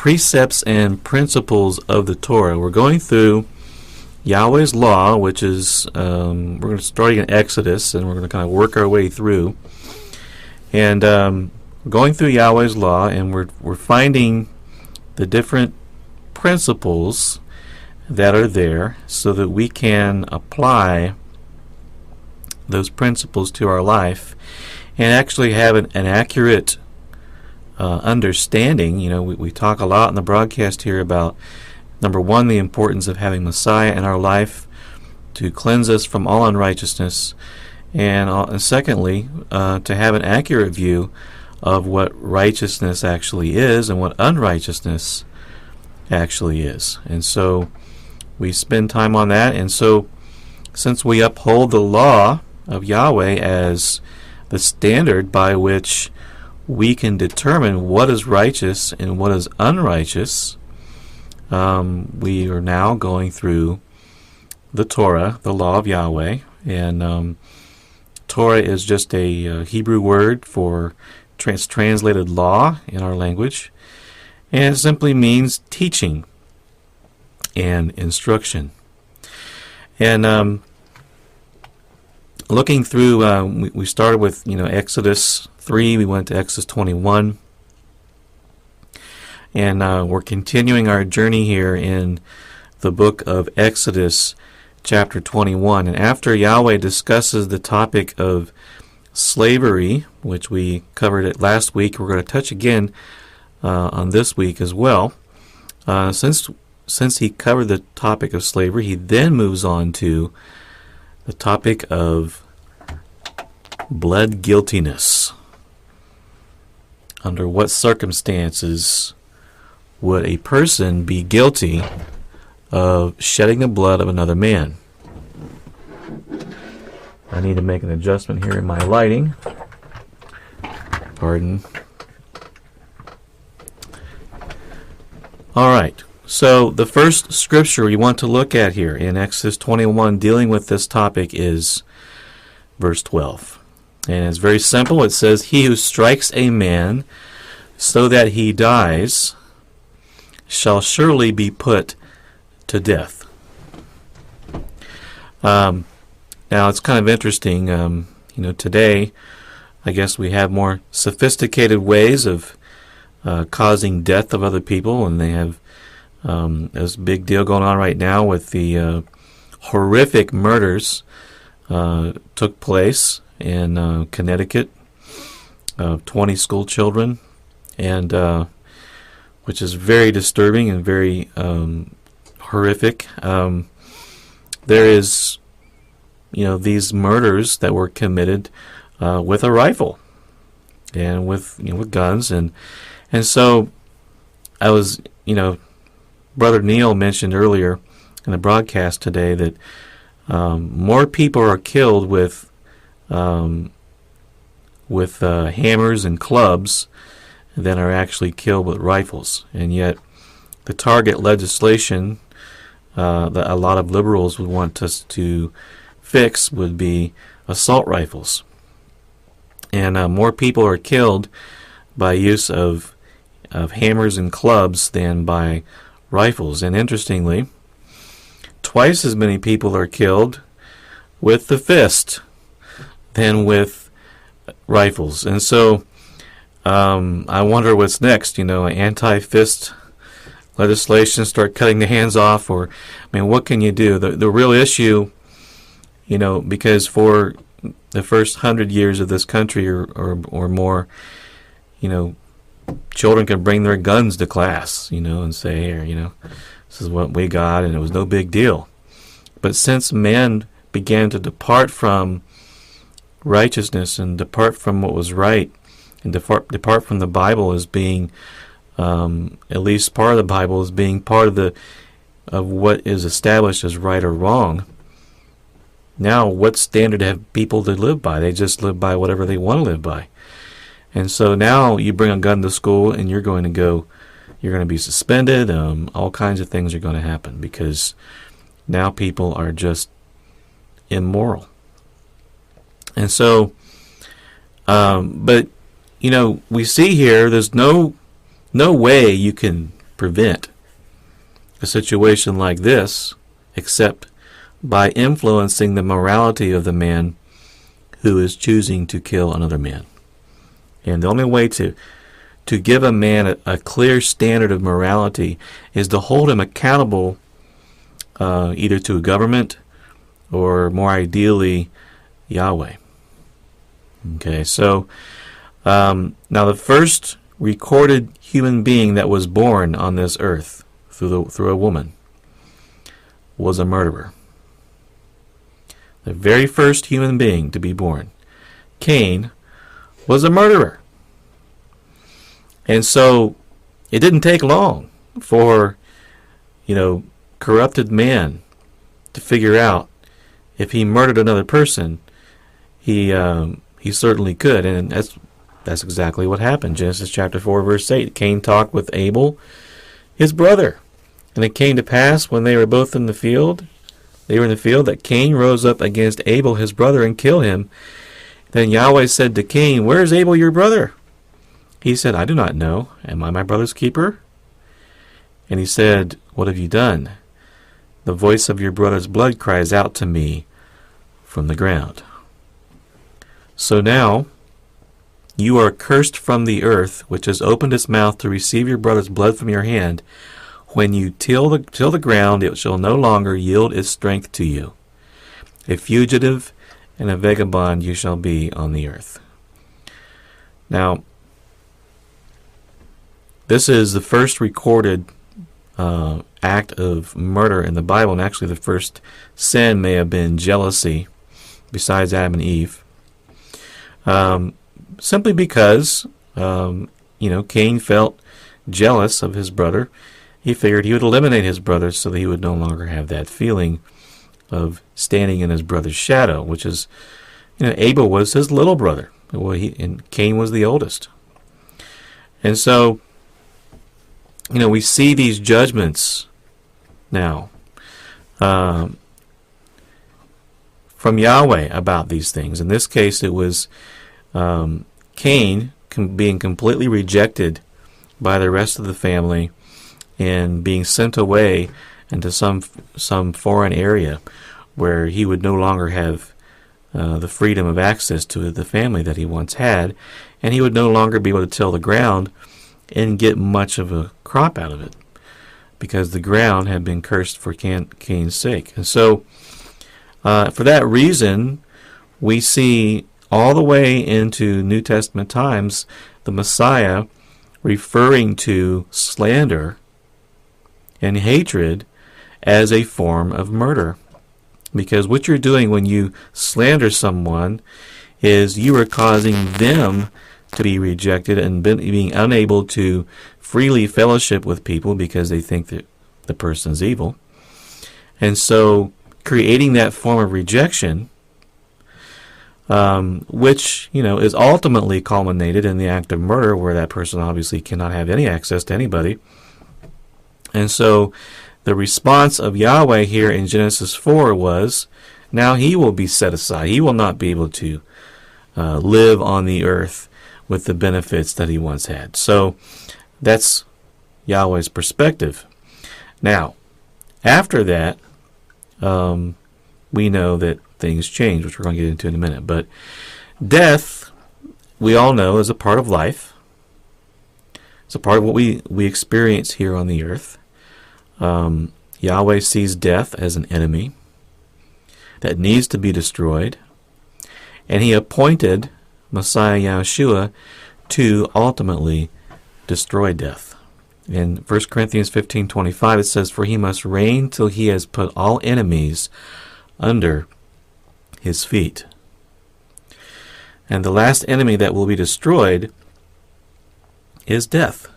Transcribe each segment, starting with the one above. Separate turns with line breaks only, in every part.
precepts and principles of the Torah. We're going through Yahweh's law, which is, we're going to start in Exodus, and we're going to kind of work our way through. And we're going through Yahweh's law, and we're finding the different principles that are there so that we can apply those principles to our life and actually have an accurate understanding. We talk a lot in the broadcast here about, number one, the importance of having Messiah in our life to cleanse us from all unrighteousness, and secondly, to have an accurate view of what righteousness actually is and what unrighteousness actually is. And so we spend time on that. And so since we uphold the law of Yahweh as the standard by which we can determine what is righteous and what is unrighteous, we are now going through the Torah, the law of Yahweh. And Torah is just a Hebrew word for translated law in our language, and it simply means teaching and instruction. And looking through, we started with Exodus 3, we went to Exodus 21, and we're continuing our journey here in the book of Exodus chapter 21. And after Yahweh discusses the topic of slavery, which we covered it last week, we're going to touch again on this week as well. Since he covered the topic of slavery, he then moves on to the topic of blood guiltiness. Under what circumstances would a person be guilty of shedding the blood of another man? I need to make an adjustment here in my lighting. Pardon. All right. So the first scripture we want to look at here in Exodus 21 dealing with this topic is verse 12. And it's very simple. It says, "He who strikes a man so that he dies shall surely be put to death." Now it's kind of interesting. Today, I guess we have more sophisticated ways of causing death of other people, and they have there's a big deal going on right now with the horrific murders took place in Connecticut of 20 school children, and which is very disturbing and very horrific. There is, these murders that were committed with a rifle and with guns, and so I was, Brother Neil mentioned earlier in the broadcast today that more people are killed with hammers and clubs than are actually killed with rifles. And yet the target legislation that a lot of liberals would want us to fix would be assault rifles. And more people are killed by use of hammers and clubs than by rifles. And interestingly, twice as many people are killed with the fist than with rifles. And so I wonder what's next. Anti-fist legislation, start cutting the hands off, or what can you do? The real issue, because for the first 100 years of this country or more, children could bring their guns to class, and say, here, this is what we got, and it was no big deal. But since man began to depart from righteousness and depart from what was right, and depart from the Bible as being, at least part of the Bible as being part of what is established as right or wrong, now what standard have people to live by? They just live by whatever they want to live by. And so now you bring a gun to school and you're going to be suspended. All kinds of things are going to happen because now people are just immoral. And so, but we see here there's no way you can prevent a situation like this except by influencing the morality of the man who is choosing to kill another man. And the only way to give a man a clear standard of morality is to hold him accountable either to a government or more ideally Yahweh. Okay, so now the first recorded human being that was born on this earth through a woman was a murderer. The very first human being to be born, Cain, was a murderer. And so it didn't take long for, corrupted man to figure out if he murdered another person, he certainly could. And that's exactly what happened. Genesis chapter 4, verse 8. Cain talked with Abel, his brother. And it came to pass when they were both in the field, that Cain rose up against Abel his brother and killed him. Then Yahweh said to Cain, "Where is Abel your brother?" He said, "I do not know. Am I my brother's keeper?" And he said, "What have you done? The voice of your brother's blood cries out to me from the ground." So now you are cursed from the earth, which has opened its mouth to receive your brother's blood from your hand. When you till the ground, it shall no longer yield its strength to you. A fugitive and a vagabond you shall be on the earth. Now, this is the first recorded act of murder in the Bible, and actually the first sin may have been jealousy, besides Adam and Eve. Simply because, Cain felt jealous of his brother. He figured he would eliminate his brother so that he would no longer have that feeling of standing in his brother's shadow, which is, Abel was his little brother, and Cain was the oldest. And so, we see these judgments now from Yahweh about these things. In this case, it was Cain being completely rejected by the rest of the family and being sent away into some foreign area where he would no longer have the freedom of access to the family that he once had, and he would no longer be able to till the ground and get much of a crop out of it because the ground had been cursed for Cain's sake. And so for that reason, we see all the way into New Testament times the Messiah referring to slander and hatred as a form of murder. Because what you're doing when you slander someone is you are causing them to be rejected and being unable to freely fellowship with people because they think that the person's evil. And so creating that form of rejection, which, is ultimately culminated in the act of murder, where that person obviously cannot have any access to anybody. And so the response of Yahweh here in Genesis 4 was, now he will be set aside. He will not be able to live on the earth with the benefits that he once had. So that's Yahweh's perspective. Now, after that, we know that things change, which we're going to get into in a minute. But death, we all know, is a part of life. It's a part of what we experience here on the earth. Yahweh sees death as an enemy that needs to be destroyed. And he appointed Messiah Yahshua to ultimately destroy death. In 1 Corinthians 15:25 it says, "For he must reign till he has put all enemies under his feet." And the last enemy that will be destroyed is death.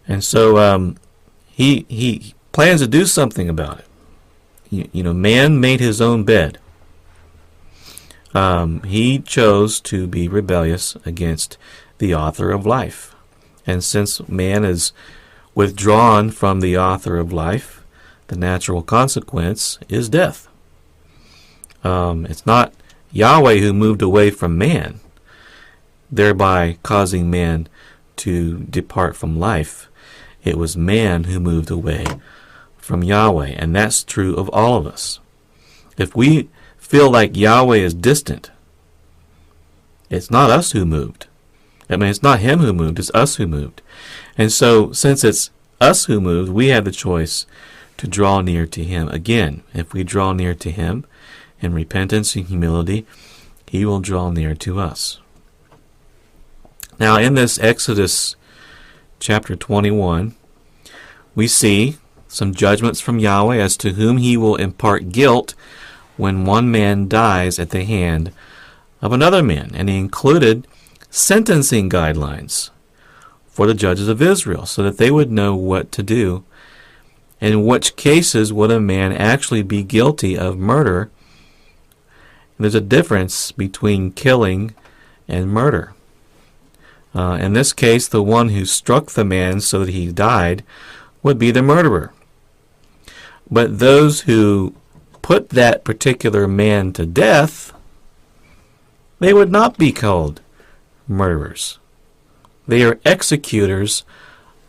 And so he plans to do something about it. Man made his own bed. He chose to be rebellious against the author of life. And since man is withdrawn from the author of life, the natural consequence is death. It's not Yahweh who moved away from man, thereby causing man to depart from life. It was man who moved away from Yahweh, and that's true of all of us. If we feel like Yahweh is distant, it's not us who moved. It's not him who moved, it's us who moved. And so, since it's us who moved, we have the choice to draw near to him. Again, if we draw near to him in repentance and humility, he will draw near to us. Now, in this Exodus chapter 21, we see some judgments from Yahweh as to whom he will impart guilt when one man dies at the hand of another man. And he included sentencing guidelines for the judges of Israel so that they would know what to do. In which cases would a man actually be guilty of murder? And there's a difference between killing and murder. In this case, the one who struck the man so that he died would be the murderer. But those who put that particular man to death, they would not be called murderers. They are executors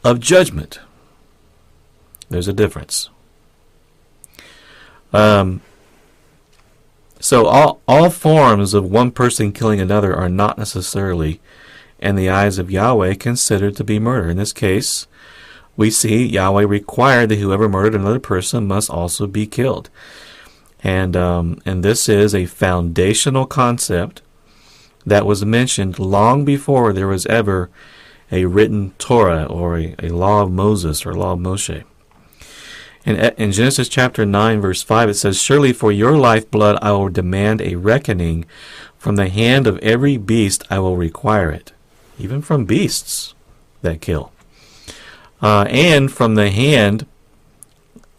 of judgment. There's a difference. So all forms of one person killing another are not necessarily, in the eyes of Yahweh, considered to be murder. In this case, we see Yahweh required that whoever murdered another person must also be killed. And this is a foundational concept that was mentioned long before there was ever a written Torah or a law of Moses or law of Moshe. In Genesis chapter 9, verse 5, it says, "Surely for your lifeblood I will demand a reckoning. From the hand of every beast I will require it." Even from beasts that kill. And from the hand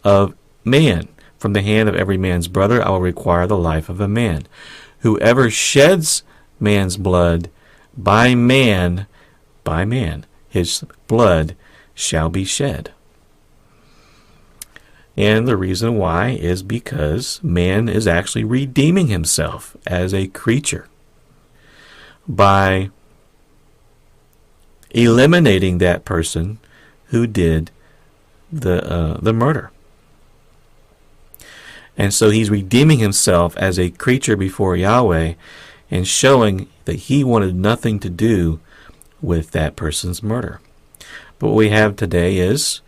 of man. From the hand of every man's brother I will require the life of a man. Whoever sheds man's blood, by man, his blood shall be shed. And the reason why is because man is actually redeeming himself as a creature by eliminating that person who did the murder. And so he's redeeming himself as a creature before Yahweh and showing that he wanted nothing to do with that person's murder. But what we have today is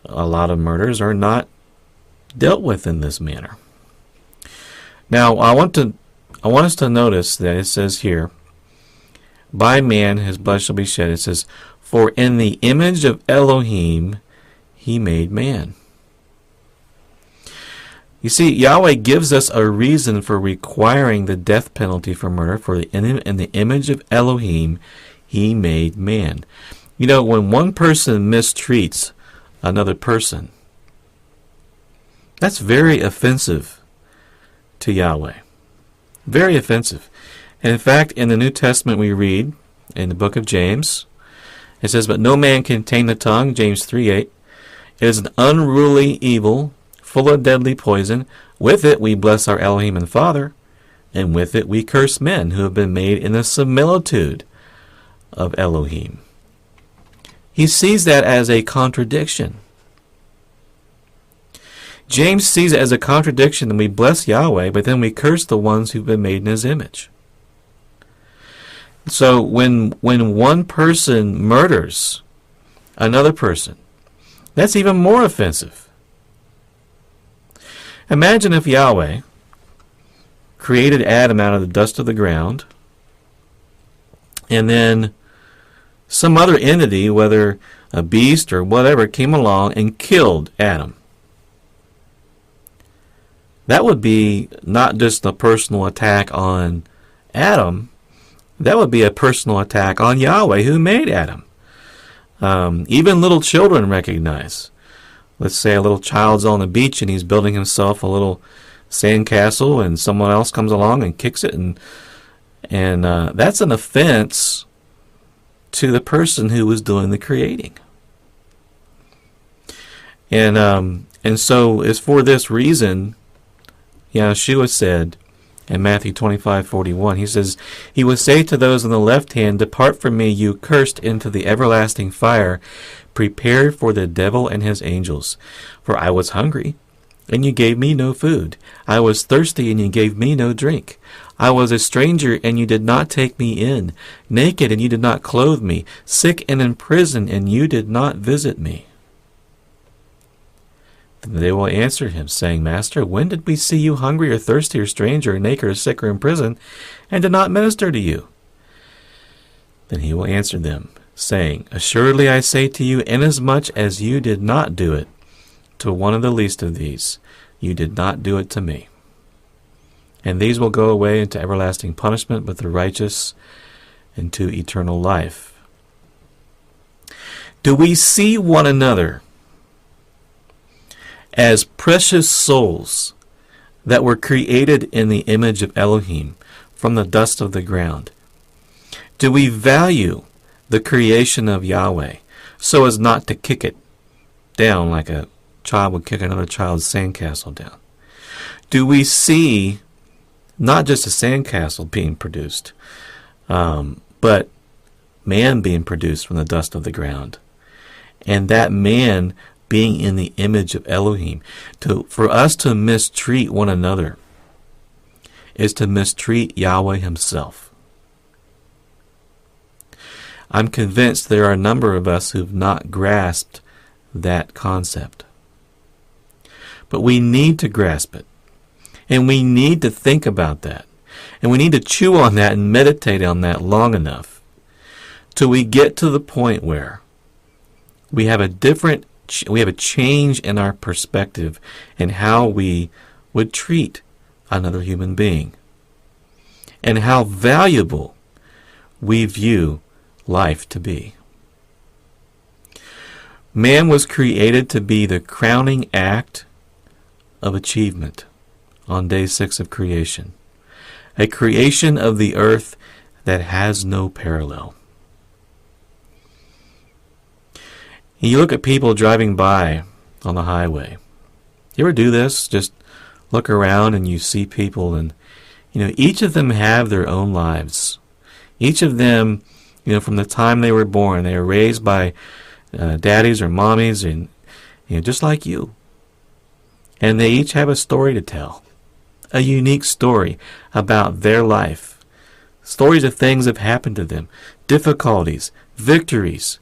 a lot of murders are not dealt with in this manner. Now, I want us to notice that it says here, by man his blood shall be shed. It says, for in the image of Elohim he made man. You see, Yahweh gives us a reason for requiring the death penalty for murder. For in the image of Elohim he made man. You know, when one person mistreats another person, that's very offensive to Yahweh. Very offensive. And in fact, in the New Testament we read, in the book of James, it says, but no man can tame the tongue, James 3:8. It is an unruly evil, full of deadly poison. With it we bless our Elohim and Father, and with it we curse men who have been made in the similitude of Elohim. He sees that as a contradiction. James sees it as a contradiction that we bless Yahweh, but then we curse the ones who've been made in his image. So when one person murders another person, that's even more offensive. Imagine if Yahweh created Adam out of the dust of the ground, and then some other entity, whether a beast or whatever, came along and killed Adam. That would be not just a personal attack on Adam, that would be a personal attack on Yahweh who made Adam. Even little children recognize. Let's say a little child's on the beach and he's building himself a little sandcastle, and someone else comes along and kicks it, and that's an offense to the person who was doing the creating. And so it's for this reason Yeshua said In Matthew 25:41, he says, "He will say to those on the left hand, 'Depart from me, you cursed, into the everlasting fire, prepared for the devil and his angels. For I was hungry, and you gave me no food. I was thirsty, and you gave me no drink. I was a stranger, and you did not take me in. Naked, and you did not clothe me. Sick and in prison, and you did not visit me.' Then they will answer him, saying, 'Master, when did we see you hungry or thirsty or stranger or naked or sick or in prison, and did not minister to you?' Then he will answer them, saying, 'Assuredly I say to you, inasmuch as you did not do it to one of the least of these, you did not do it to me.' And these will go away into everlasting punishment, but the righteous into eternal life." Do we see one another as precious souls that were created in the image of Elohim from the dust of the ground? Do we value the creation of Yahweh so as not to kick it down like a child would kick another child's sandcastle down? Do we see not just a sandcastle being produced, but man being produced from the dust of the ground, and that man being in the image of Elohim? For us to mistreat one another is to mistreat Yahweh himself. I'm convinced there are a number of us who've not grasped that concept. But we need to grasp it. And we need to think about that. And we need to chew on that and meditate on that long enough till we get to the point where we have a change in our perspective in how we would treat another human being and how valuable we view life to be. Man was created to be the crowning act of achievement on day 6 of creation, a creation of the earth that has no parallel. And you look at people driving by on the highway. You ever do this? Just look around and you see people, and each of them have their own lives. Each of them, from the time they were born, they were raised by daddies or mommies, and just like you. And they each have a story to tell, a unique story about their life, stories of things that have happened to them, difficulties, victories,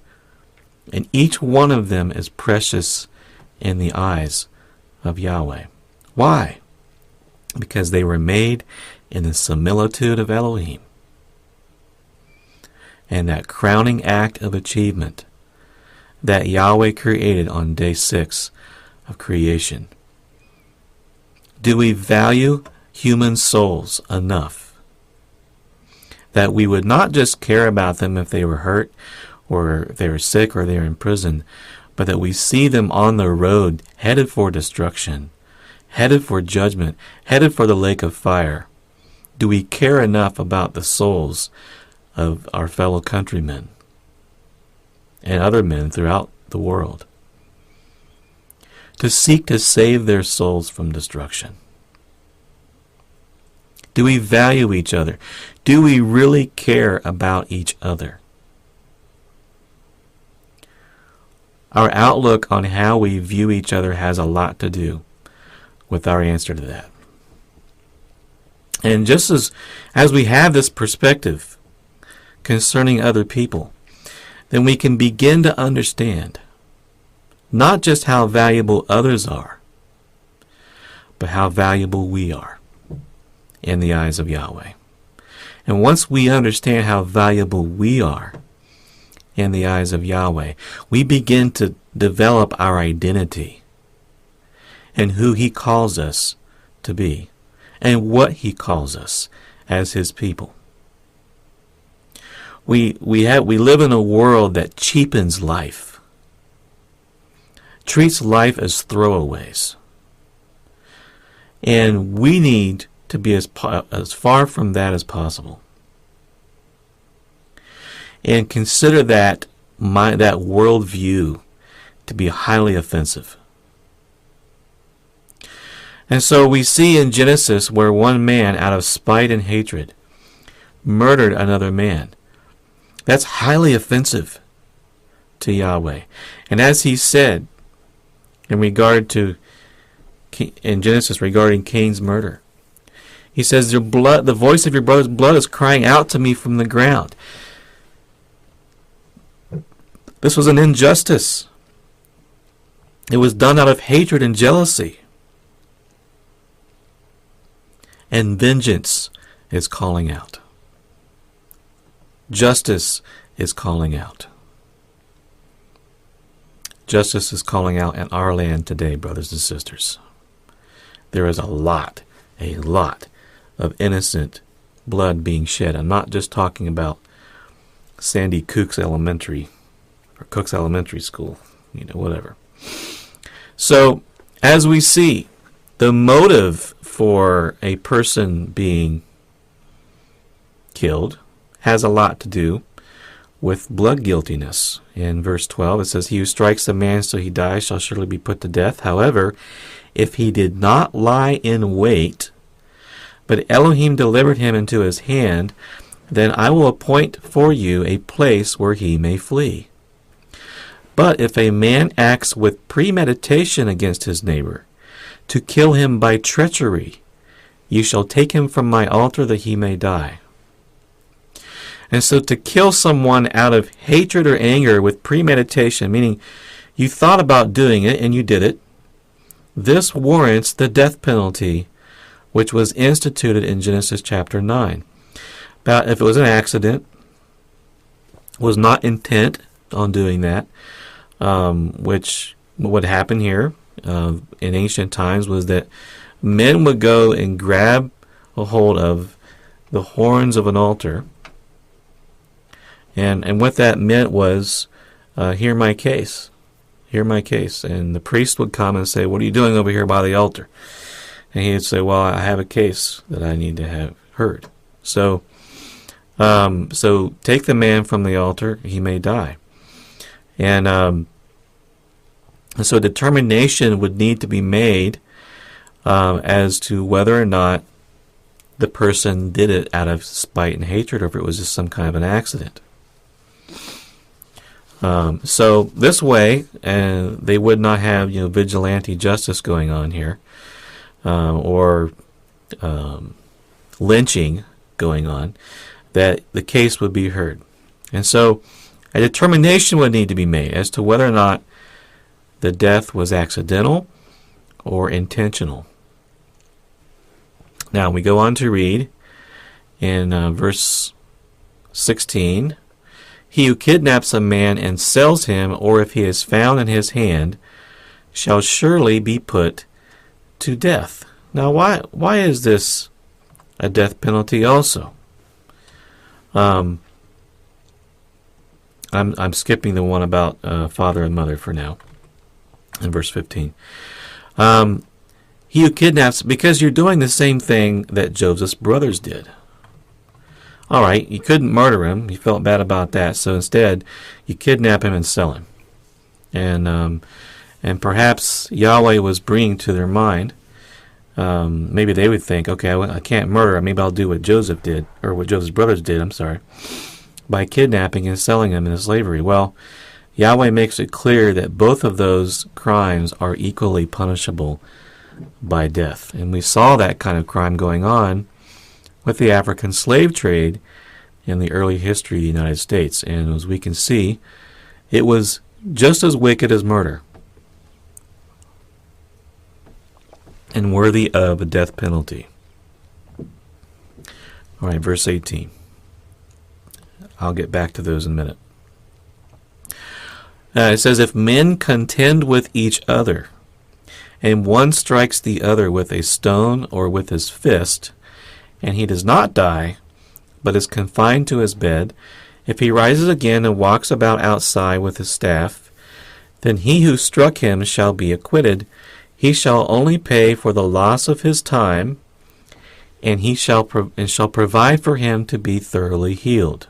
and each one of them is precious in the eyes of Yahweh. Why? Because they were made in the similitude of Elohim. And that crowning act of achievement that Yahweh created on day 6 of creation. Do we value human souls enough that we would not just care about them if they were hurt or if they were sick or they were in prison, but that we see them on the road headed for destruction, headed for judgment, headed for the lake of fire? Do we care enough about the souls of our fellow countrymen and other men throughout the world to seek to save their souls from destruction? Do we value each other? Do we really care about each other? Our outlook on how we view each other has a lot to do with our answer to that. And just as we have this perspective concerning other people, then we can begin to understand not just how valuable others are, but how valuable we are in the eyes of Yahweh. And once we understand how valuable we are in the eyes of Yahweh, we begin to develop our identity and who He calls us to be and what He calls us as His people. We live in a world that cheapens life, treats life as throwaways. And we need to be as far from that as possible. And consider that worldview to be highly offensive. And so we see in Genesis where one man, out of spite and hatred, murdered another man. That's highly offensive to Yahweh. And as he said in Genesis regarding Cain's murder, he says, "Your blood, the voice of your brother's blood is crying out to me from the ground." This was an injustice. It was done out of hatred and jealousy. And vengeance is calling out. Justice is calling out. Justice is calling out in our land today, brothers and sisters. There is a lot of innocent blood being shed. I'm not just talking about Sandy Cook's Elementary or Cook's Elementary School, whatever. So, as we see, the motive for a person being killed has a lot to do with blood guiltiness. In verse 12 it says, "He who strikes a man so he dies shall surely be put to death. However, if he did not lie in wait, but Elohim delivered him into his hand, then I will appoint for you a place where he may flee. But if a man acts with premeditation against his neighbor, to kill him by treachery, you shall take him from my altar that he may die." And so to kill someone out of hatred or anger with premeditation, meaning you thought about doing it and you did it, this warrants the death penalty, which was instituted in Genesis chapter 9. But if it was an accident, was not intent on doing that, which would happen here in ancient times was that men would go and grab a hold of the horns of an altar, and what that meant was, hear my case, and the priest would come and say, "What are you doing over here by the altar?" And he would say, "Well, I have a case that I need to have heard. So take the man from the altar, he may die." And so determination would need to be made as to whether or not the person did it out of spite and hatred, or if it was just some kind of an accident. So this way, they would not have vigilante justice going on here, or lynching going on. That the case would be heard, and so a determination would need to be made as to whether or not the death was accidental or intentional. Now we go on to read in verse 16, "He who kidnaps a man and sells him, or if he is found in his hand, shall surely be put to death." Now why is this a death penalty also? I'm skipping the one about father and mother for now. In verse 15, "He who kidnaps," because you're doing the same thing that Joseph's brothers did. All right, you couldn't murder him. You felt bad about that, so instead you kidnap him and sell him. And perhaps Yahweh was bringing to their mind, maybe they would think, okay, I can't murder him. Maybe I'll do what Joseph did, or what Joseph's brothers did, by kidnapping and selling him into slavery. Well, Yahweh makes it clear that both of those crimes are equally punishable by death. And we saw that kind of crime going on with the African slave trade in the early history of the United States. And as we can see, it was just as wicked as murder and worthy of a death penalty. All right, verse 18. I'll get back to those in a minute. It says, "If men contend with each other, and one strikes the other with a stone or with his fist, and he does not die, but is confined to his bed, if he rises again and walks about outside with his staff, then he who struck him shall be acquitted. He shall only pay for the loss of his time, and he shall provide for him to be thoroughly healed."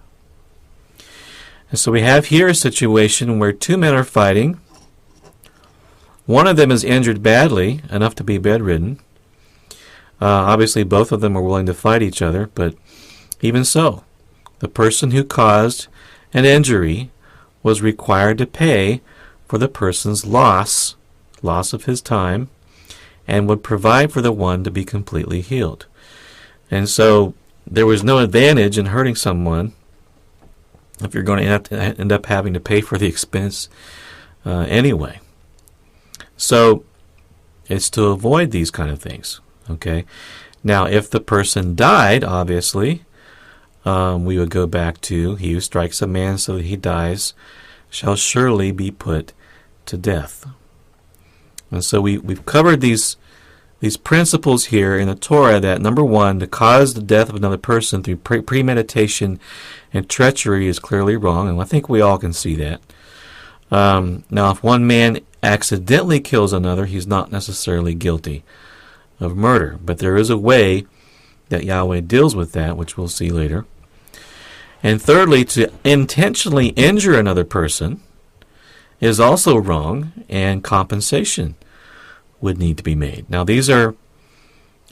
And so we have here a situation where two men are fighting. One of them is injured badly, enough to be bedridden, Obviously, both of them were willing to fight each other, but even so, the person who caused an injury was required to pay for the person's loss of his time, and would provide for the one to be completely healed. And so there was no advantage in hurting someone if you're going to end up having to pay for the expense anyway. So it's to avoid these kind of things. Okay. Now, if the person died, obviously, we would go back to, he who strikes a man so that he dies shall surely be put to death. And so we've covered these principles here in the Torah that, number one, to cause the death of another person through premeditation and treachery is clearly wrong, and I think we all can see that. Now, if one man accidentally kills another, he's not necessarily guilty of murder, but there is a way that Yahweh deals with that, which we'll see later. And thirdly, to intentionally injure another person is also wrong, and compensation would need to be made. Now, these are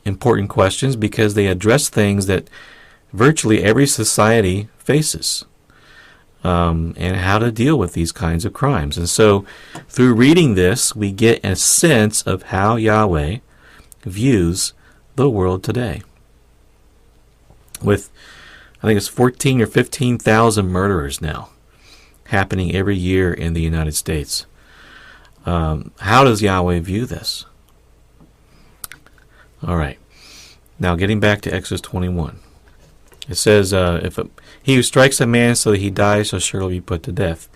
important questions because they address things that virtually every society faces, and how to deal with these kinds of crimes. And so, through reading this, we get a sense of how Yahweh views the world today. With, I think it's 14 or 15,000 murderers now happening every year in the United States. How does Yahweh view this? All right. Now, getting back to Exodus 21. It says, he who strikes a man so that he dies shall surely be put to death.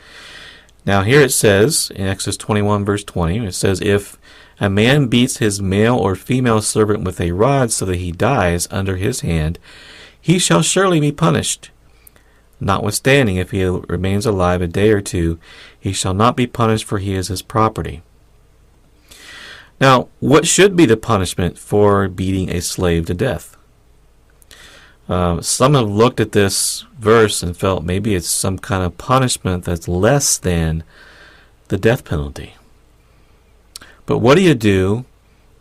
Now, here it says, in Exodus 21, verse 20, it says, if a man beats his male or female servant with a rod so that he dies under his hand, he shall surely be punished. Notwithstanding, if he remains alive a day or two, he shall not be punished, for he is his property. Now, what should be the punishment for beating a slave to death? Some have looked at this verse and felt maybe it's some kind of punishment that's less than the death penalty. But what do you do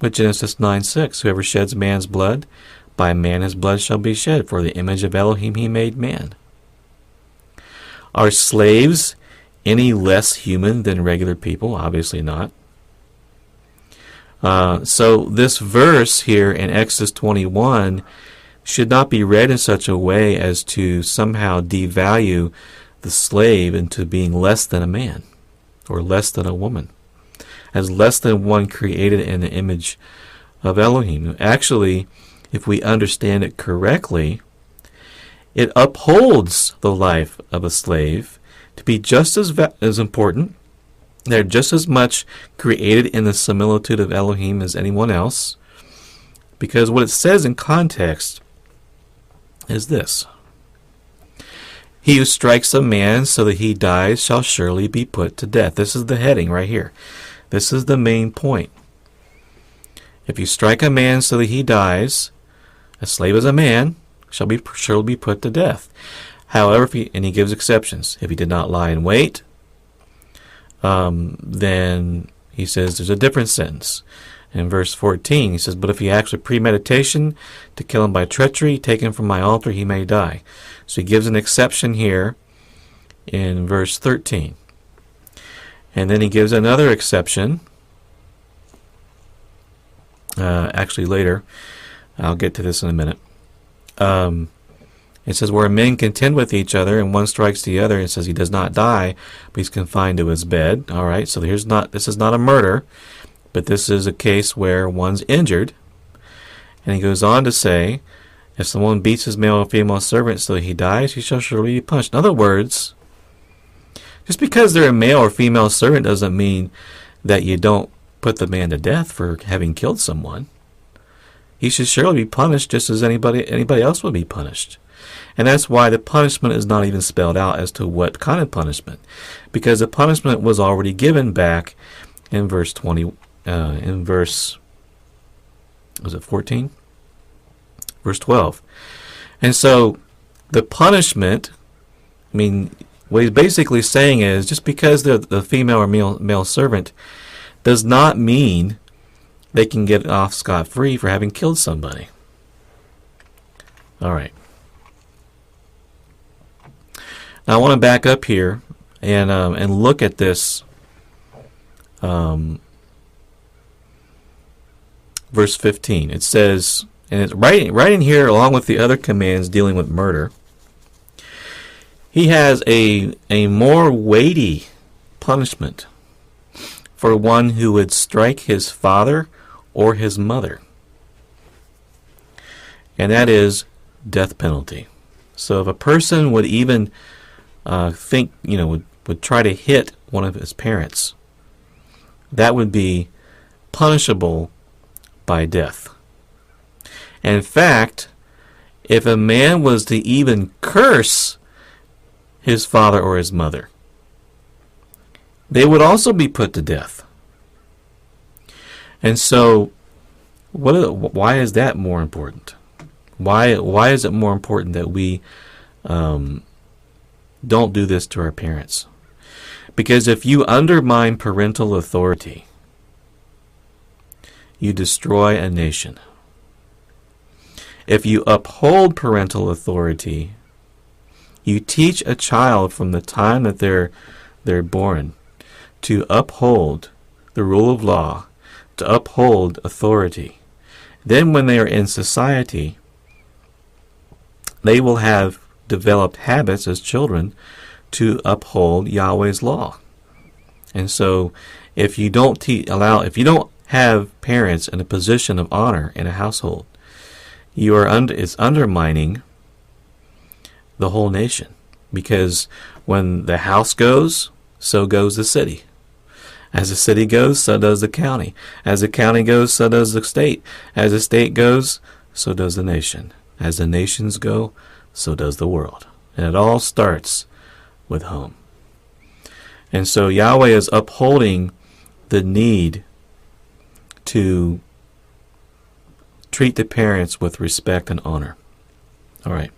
with Genesis 9:6? Whoever sheds man's blood, by man his blood shall be shed, for the image of Elohim he made man. Are slaves any less human than regular people? Obviously not. So this verse here in Exodus 21 should not be read in such a way as to somehow devalue the slave into being less than a man or less than a woman, as less than one created in the image of Elohim. Actually, if we understand it correctly, it upholds the life of a slave to be just as important. They're just as much created in the similitude of Elohim as anyone else, because what it says in context is this: he who strikes a man so that he dies shall surely be put to death. This is the heading right here. This is the main point. If you strike a man so that he dies, a slave as a man shall surely be put to death. However, and he gives exceptions. If he did not lie in wait, then he says there's a different sentence. In verse 14, he says, but if he acts with premeditation to kill him by treachery, taken from my altar, he may die. So he gives an exception here in verse 13. And then he gives another exception, actually later. I'll get to this in a minute. It says, where men contend with each other and one strikes the other, it says he does not die, but he's confined to his bed. All right, so this is not a murder, but this is a case where one's injured. And he goes on to say, if someone beats his male or female servant so that he dies, he shall surely be punished. In other words, just because they're a male or female servant doesn't mean that you don't put the man to death for having killed someone. He should surely be punished just as anybody else would be punished. And that's why the punishment is not even spelled out as to what kind of punishment, because the punishment was already given back in verse 20, was it 14? Verse 12. And so the punishment, what he's basically saying is, just because they're the female or male servant does not mean they can get off scot-free for having killed somebody. All right. Now I want to back up here and look at this verse 15. It says, and it's right in here along with the other commands dealing with murder. He has a more weighty punishment for one who would strike his father or his mother, and that is death penalty. So if a person would even think, would try to hit one of his parents, that would be punishable by death. And in fact, if a man was to even curse his father or his mother, they would also be put to death. And so, why is that more important? Why is it more important that we don't do this to our parents? Because if you undermine parental authority, you destroy a nation. If you uphold parental authority, you teach a child from the time that they're born to uphold the rule of law, to uphold authority. Then when they are in society, they will have developed habits as children to uphold Yahweh's law. And so if you don't have parents in a position of honor in a household, it's undermining the whole nation. Because when the house goes, so goes the city. As the city goes, so does the county. As the county goes, so does the state. As the state goes, so does the nation. As the nations go, so does the world. And it all starts with home. And so Yahweh is upholding the need to treat the parents with respect and honor. All right.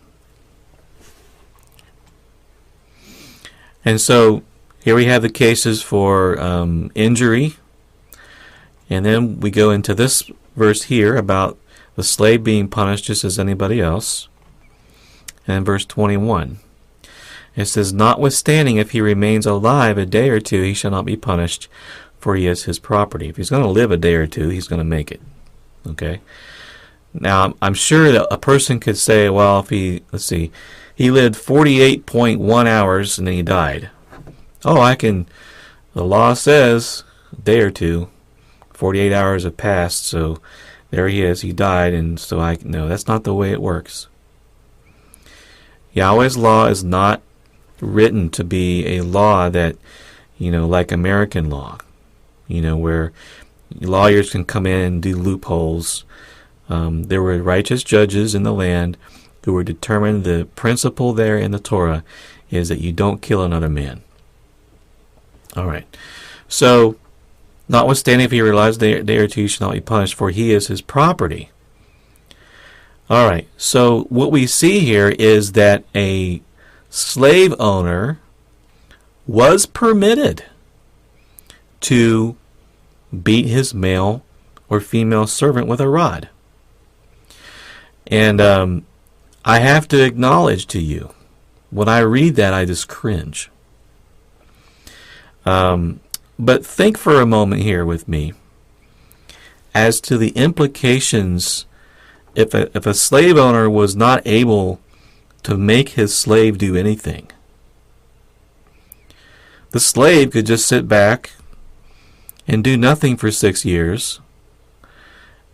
And so here we have the cases for injury. And then we go into this verse here about the slave being punished just as anybody else. And verse 21. It says, notwithstanding, if he remains alive a day or two, he shall not be punished, for he is his property. If he's going to live a day or two, he's going to make it. Okay? Now, I'm sure that a person could say, well, if he lived 48.1 hours and then he died. Oh, the law says a day or two, 48 hours have passed, so there he is, he died, and so no, that's not the way it works. Yahweh's law is not written to be a law that, like American law, where lawyers can come in and do loopholes. There were righteous judges in the land who were determined. The principle there in the Torah is that you don't kill another man. All right. So, notwithstanding, if he relies a day or two, he shall not be punished, for he is his property. All right. So, what we see here is that a slave owner was permitted to beat his male or female servant with a rod. And I have to acknowledge to you, when I read that, I just cringe. But think for a moment here with me as to the implications if a slave owner was not able to make his slave do anything. The slave could just sit back and do nothing for 6 years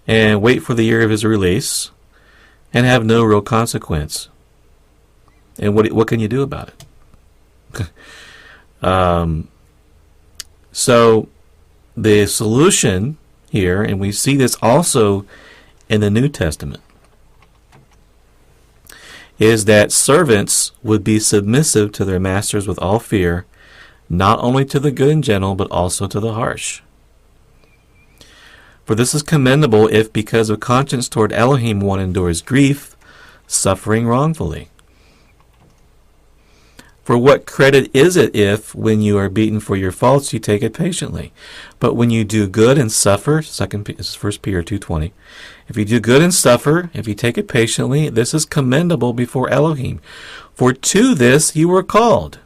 and wait for the year of his release and have no real consequence. And what can you do about it? So the solution here, and we see this also in the New Testament, is that servants would be submissive to their masters with all fear, not only to the good and gentle, but also to the harsh. For this is commendable if, because of conscience toward Elohim, one endures grief, suffering wrongfully. For what credit is it if, when you are beaten for your faults, you take it patiently? But when you do good and suffer, this is 1 Peter 2:20, if you do good and suffer, if you take it patiently, this is commendable before Elohim. For to this you were called,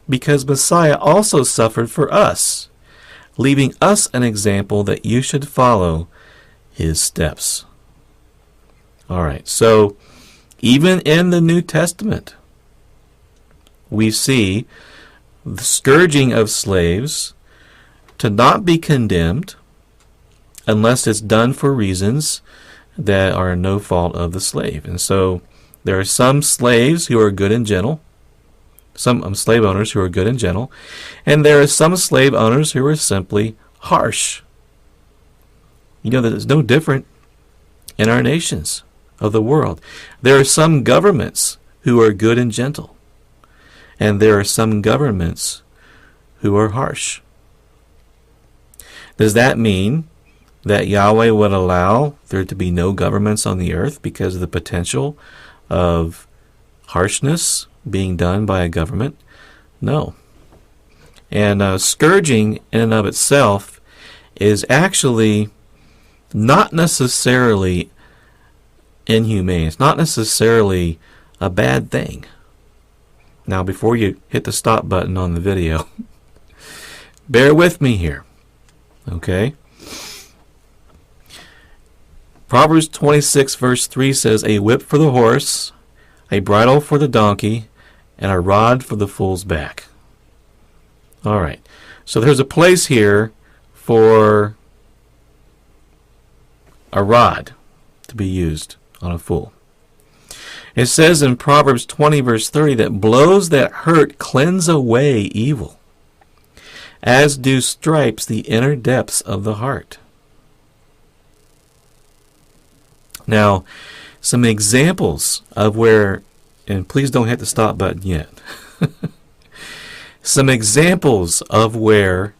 because Messiah also suffered for us, leaving us an example that you should follow his steps. All right, so even in the New Testament, we see the scourging of slaves to not be condemned unless it's done for reasons that are no fault of the slave. And so there are some slaves who are good and gentle, some slave owners who are good and gentle, and there are some slave owners who are simply harsh. You know that it's no different in our nations of the world. There are some governments who are good and gentle, and there are some governments who are harsh. Does that mean that Yahweh would allow there to be no governments on the earth because of the potential of harshness being done by a government? No. And scourging in and of itself is actually not necessarily inhumane. It's not necessarily a bad thing. Now, before you hit the stop button on the video, bear with me here, okay? Proverbs 26 verse 3 says, a whip for the horse, a bridle for the donkey, and a rod for the fool's back. All right, so there's a place here for a rod to be used on a fool. It says in Proverbs 20 verse 30 that blows that hurt cleanse away evil, as do stripes the inner depths of the heart. Now, some examples of where, and please don't hit the stop button yet, some examples of where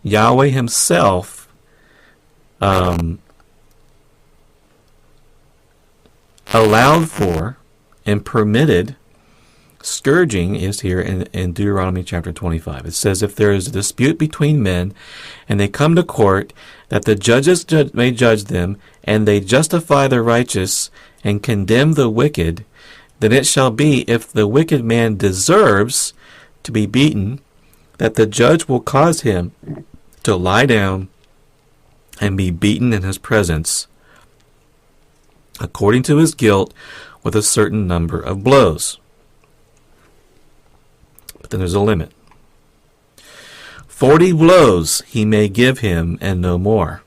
Yahweh himself allowed for and permitted scourging is here in Deuteronomy chapter 25. It says, if there is a dispute between men and they come to court, that the judges may judge them, and they justify the righteous and condemn the wicked, then it shall be, if the wicked man deserves to be beaten, that the judge will cause him to lie down and be beaten in his presence, according to his guilt, with a certain number of blows. But then there's a limit. 40 blows he may give him, and no more,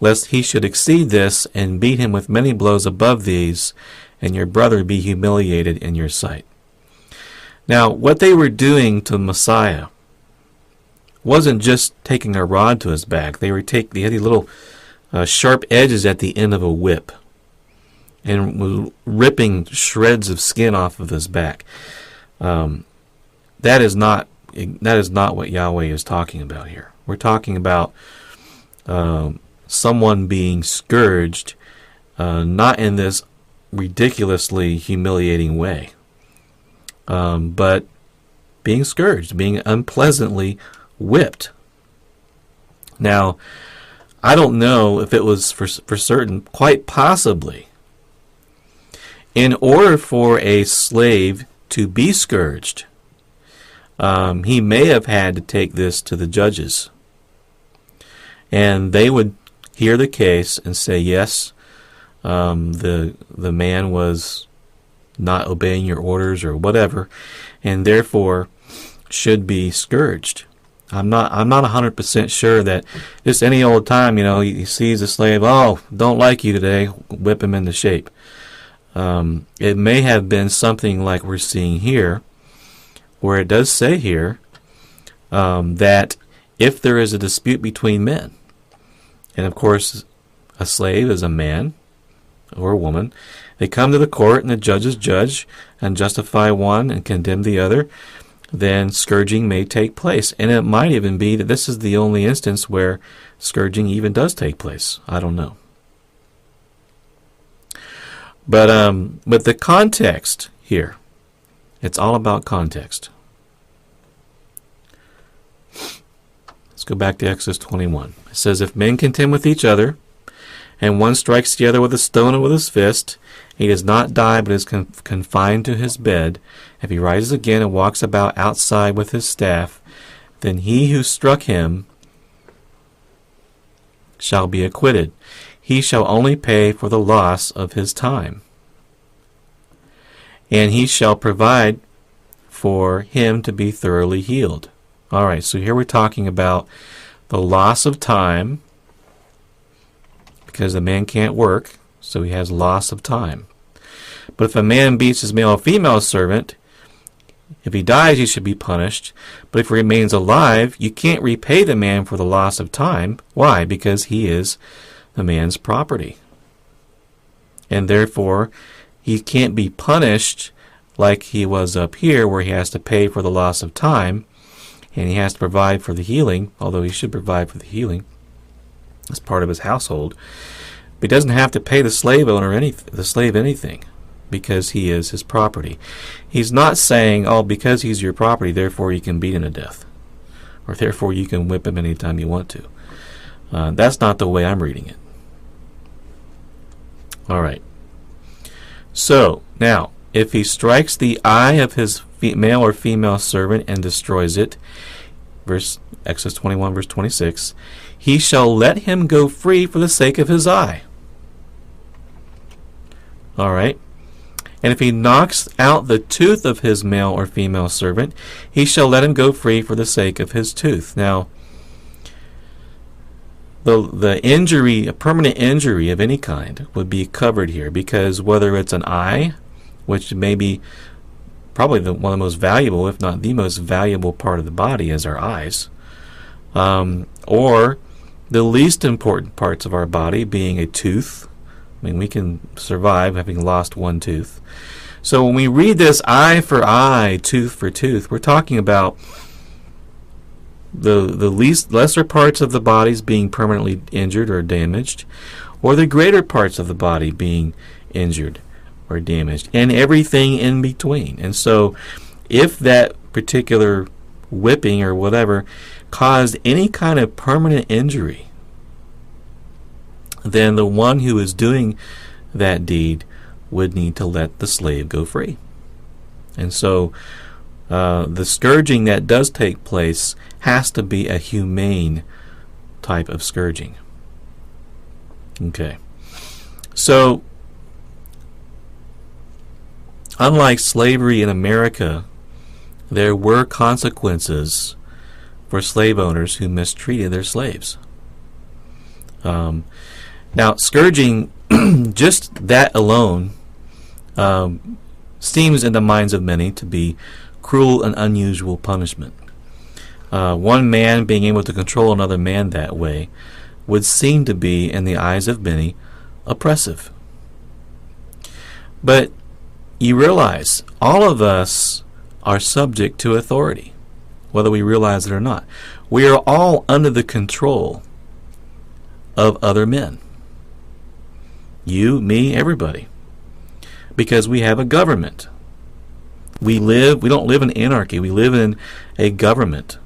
lest he should exceed this and beat him with many blows above these, and your brother be humiliated in your sight. Now, what they were doing to Messiah wasn't just taking a rod to his back. They had these little sharp edges at the end of a whip, and was ripping shreds of skin off of his back. That is not what Yahweh is talking about here. We're talking about someone being scourged, not in this ridiculously humiliating way, but being scourged, being unpleasantly whipped. Now, I don't know if it was for certain, quite possibly, in order for a slave to be scourged, he may have had to take this to the judges. And they would hear the case and say, yes, the man was not obeying your orders or whatever, and therefore should be scourged. I'm not 100% sure that just any old time, he sees a slave, oh, don't like you today, whip him into shape. It may have been something like we're seeing here, where it does say here that if there is a dispute between men, and of course a slave is a man or a woman, they come to the court and the judges judge and justify one and condemn the other, then scourging may take place. And it might even be that this is the only instance where scourging even does take place. I don't know. But the context here It's all about context. Let's go back to Exodus 21. It says, if men contend with each other, and one strikes the other with a stone or with his fist, he does not die, but is confined to his bed. If he rises again and walks about outside with his staff, then he who struck him shall be acquitted. He shall only pay for the loss of his time, and he shall provide for him to be thoroughly healed. All right, so here we're talking about the loss of time, because the man can't work, so he has loss of time. But if a man beats his male or female servant, if he dies, he should be punished. But if he remains alive, you can't repay the man for the loss of time. Why? Because he is the man's property. And therefore, he can't be punished like he was up here, where he has to pay for the loss of time, and he has to provide for the healing, although he should provide for the healing as part of his household. But he doesn't have to pay the slave owner anything, because he is his property. He's not saying, oh, because he's your property, therefore you can beat him to death, or therefore you can whip him anytime you want to. That's not the way I'm reading it. All right. So, now, if he strikes the eye of his male or female servant and destroys it, Exodus 21, verse 26, he shall let him go free for the sake of his eye. All right. And if he knocks out the tooth of his male or female servant, he shall let him go free for the sake of his tooth. Now, the injury, a permanent injury of any kind, would be covered here, because whether it's an eye, which may be probably one of the most valuable, if not the most valuable part of the body, is our eyes, or the least important parts of our body being a tooth. I mean, we can survive having lost one tooth. So when we read this eye for eye, tooth for tooth, we're talking about the lesser parts of the bodies being permanently injured or damaged, or the greater parts of the body being injured or damaged, and everything in between. And so if that particular whipping or whatever caused any kind of permanent injury, then the one who is doing that deed would need to let the slave go free. And so the scourging that does take place has to be a humane type of scourging. Okay. So, unlike slavery in America, there were consequences for slave owners who mistreated their slaves. Now, scourging, just that alone, seems in the minds of many to be cruel and unusual punishment. One man being able to control another man that way would seem to be, in the eyes of many, oppressive. But you realize all of us are subject to authority, whether we realize it or not. We are all under the control of other men. You, me, everybody. Because we have a government. We don't live in anarchy. We live in a government.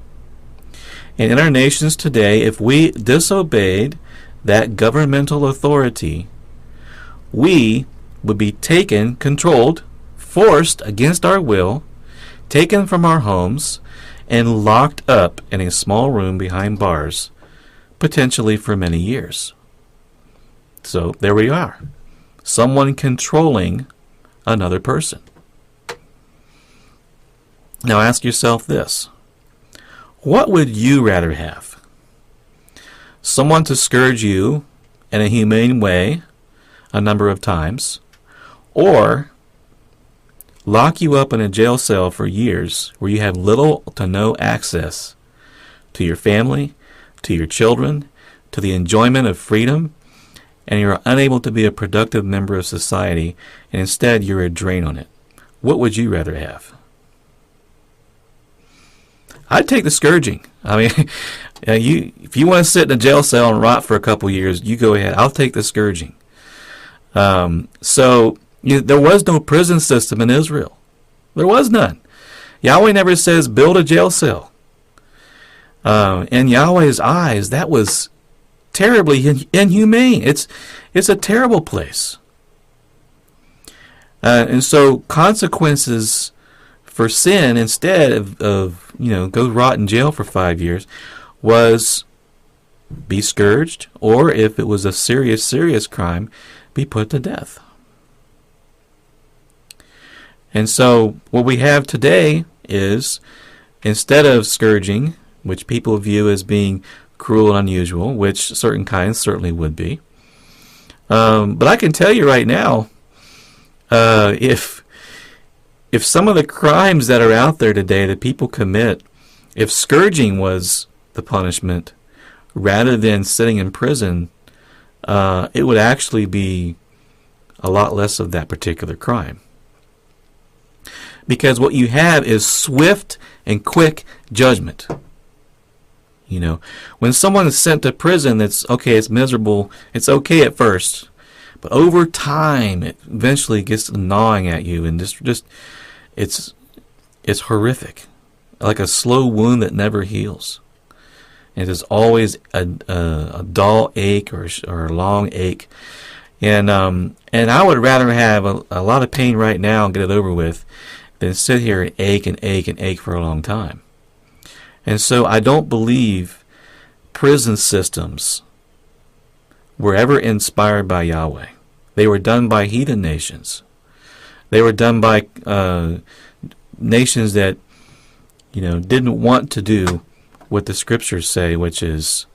And in our nations today, if we disobeyed that governmental authority, we would be taken, controlled, forced against our will, taken from our homes, and locked up in a small room behind bars, potentially for many years. So there we are. Someone controlling another person. Now ask yourself this. What would you rather have? Someone to scourge you in a humane way a number of times, or lock you up in a jail cell for years where you have little to no access to your family, to your children, to the enjoyment of freedom, and you're unable to be a productive member of society, and instead you're a drain on it? What would you rather have? I'd take the scourging. I mean, if you want to sit in a jail cell and rot for a couple years, you go ahead. I'll take the scourging. There was no prison system in Israel. There was none. Yahweh never says build a jail cell. In Yahweh's eyes, that was terribly inhumane. It's a terrible place. And so consequences for sin, instead of go rot in jail for 5 years, was be scourged, or if it was a serious crime, be put to death. And so what we have today is, instead of scourging, which people view as being cruel and unusual, which certain kinds certainly would be, but I can tell you right now, if some of the crimes that are out there today that people commit, if scourging was the punishment rather than sitting in prison, it would actually be a lot less of that particular crime. Because what you have is swift and quick judgment. When someone is sent to prison, it's miserable, it's okay at first, but over time it eventually gets gnawing at you, and just it's horrific, like a slow wound that never heals. And there's always a dull ache or a long ache, and I would rather have a lot of pain right now and get it over with than sit here and ache and ache and ache for a long time. And so I don't believe prison systems were ever inspired by Yahweh. They were done by heathen nations. They were done by nations that didn't want to do what the scriptures say, which is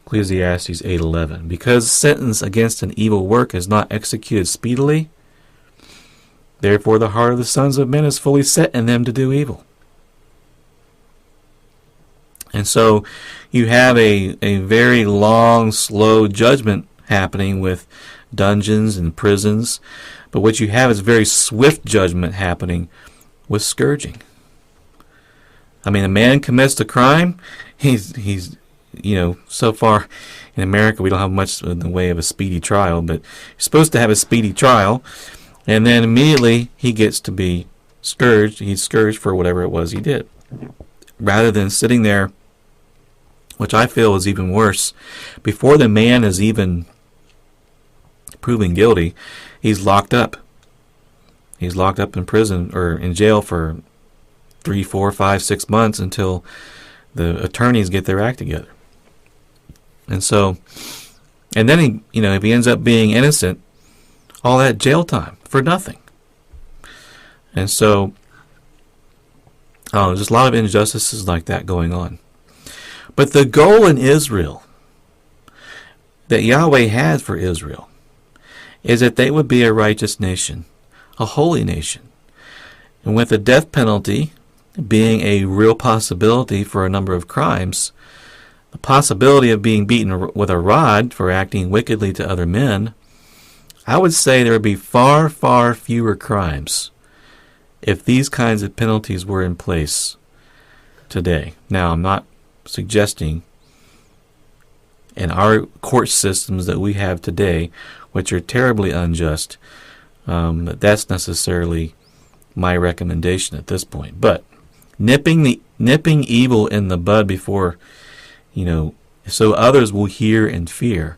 Ecclesiastes 8:11. Because sentence against an evil work is not executed speedily, therefore the heart of the sons of men is fully set in them to do evil. And so you have a very long, slow judgment happening with dungeons and prisons. But what you have is very swift judgment happening with scourging. I mean, a man commits the crime, he's so far in America we don't have much in the way of a speedy trial, but you're supposed to have a speedy trial, and then immediately he gets to be scourged. He's scourged for whatever it was he did. Rather than sitting there, which I feel is even worse, before the man is even proven guilty, he's locked up. He's locked up in prison or in jail for 3, 4, 5, 6 months until the attorneys get their act together. And so, and then he, if he ends up being innocent, all that jail time for nothing. And so, there's a lot of injustices like that going on. But the goal in Israel that Yahweh had for Israel is that they would be a righteous nation, a holy nation. And with the death penalty being a real possibility for a number of crimes, the possibility of being beaten with a rod for acting wickedly to other men, I would say there would be far, far fewer crimes if these kinds of penalties were in place today. Now, I'm not suggesting in our court systems that we have today, which are terribly unjust, that's necessarily my recommendation at this point. But nipping evil in the bud before, so others will hear and fear,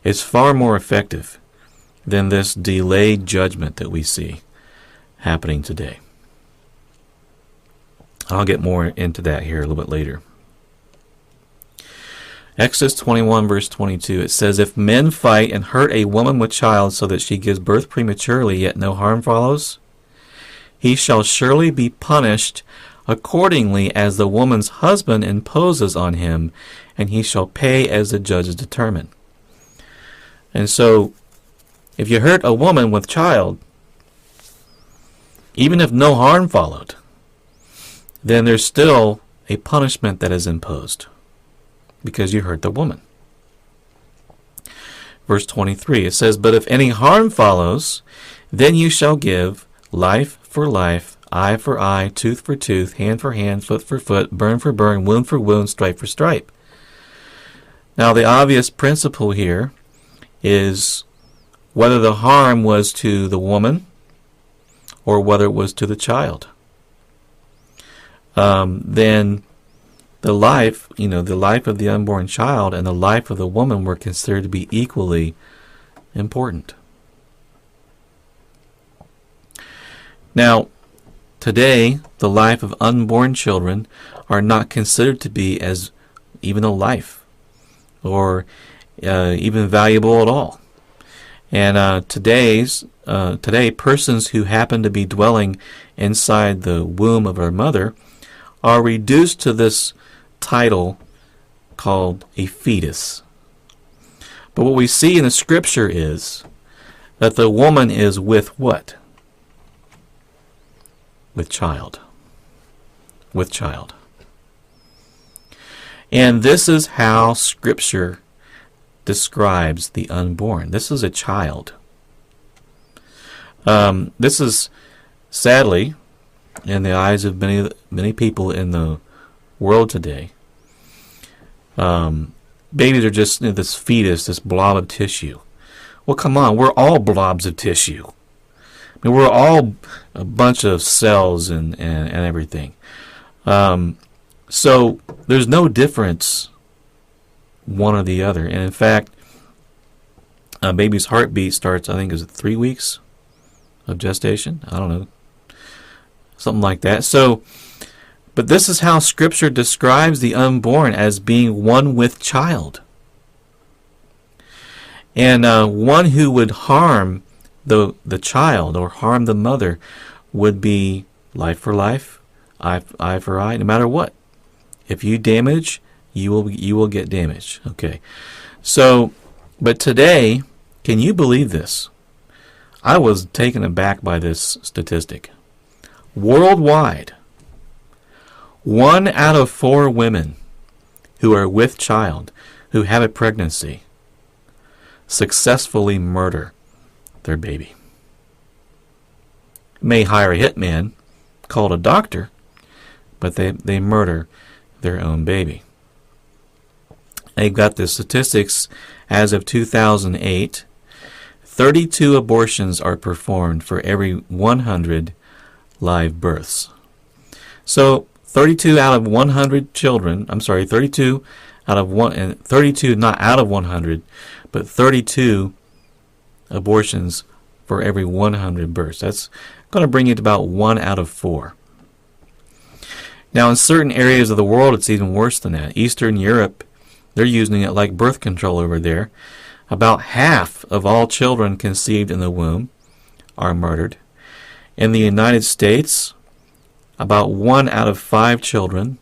is far more effective than this delayed judgment that we see happening today. I'll get more into that here a little bit later. Exodus 21 verse 22, it says, "If men fight and hurt a woman with child so that she gives birth prematurely, yet no harm follows, he shall surely be punished accordingly as the woman's husband imposes on him, and he shall pay as the judges determine." And so, if you hurt a woman with child, even if no harm followed, then there's still a punishment that is imposed because you hurt the woman. Verse 23, it says, "But if any harm follows, then you shall give life for life, eye for eye, tooth for tooth, hand for hand, foot for foot, burn for burn, wound for wound, stripe for stripe." Now, the obvious principle here is whether the harm was to the woman or whether it was to the child, then the life of the unborn child and the life of the woman were considered to be equally important. Now, today, the life of unborn children are not considered to be as even a life or even valuable at all. And today, persons who happen to be dwelling inside the womb of our mother are reduced to this title called a fetus. But what we see in the Scripture is that the woman is with what? With child. With child. And this is how Scripture describes the unborn. This is a child. This is, sadly, in the eyes of many people in the world today, babies are just this fetus, this blob of tissue. Well, come on, we're all blobs of tissue. I mean, we're all a bunch of cells and everything. So there's no difference one or the other. And in fact, a baby's heartbeat starts, I think, is it 3 weeks of gestation? I don't know. Something like that. So, but this is how Scripture describes the unborn, as being one with child. And one who would harm the child or harm the mother would be life for life, eye for eye, no matter what. If you damage, you will get damage. Okay. So, but today, can you believe this? I was taken aback by this statistic. Worldwide, 1 out of 4 women who are with child, who have a pregnancy, successfully murder their baby. May hire a hitman called a doctor, but they murder their own baby. They've got the statistics as of 2008. 32 abortions are performed for every 100 live births. So 32 out of 100 children, 32 out of 32 not out of 100, but 32 abortions for every 100 births. That's going to bring you to about 1 out of 4. Now, in certain areas of the world, it's even worse than that. Eastern Europe, they're using it like birth control over there. About half of all children conceived in the womb are murdered. In the United States, about 1 out of 5 children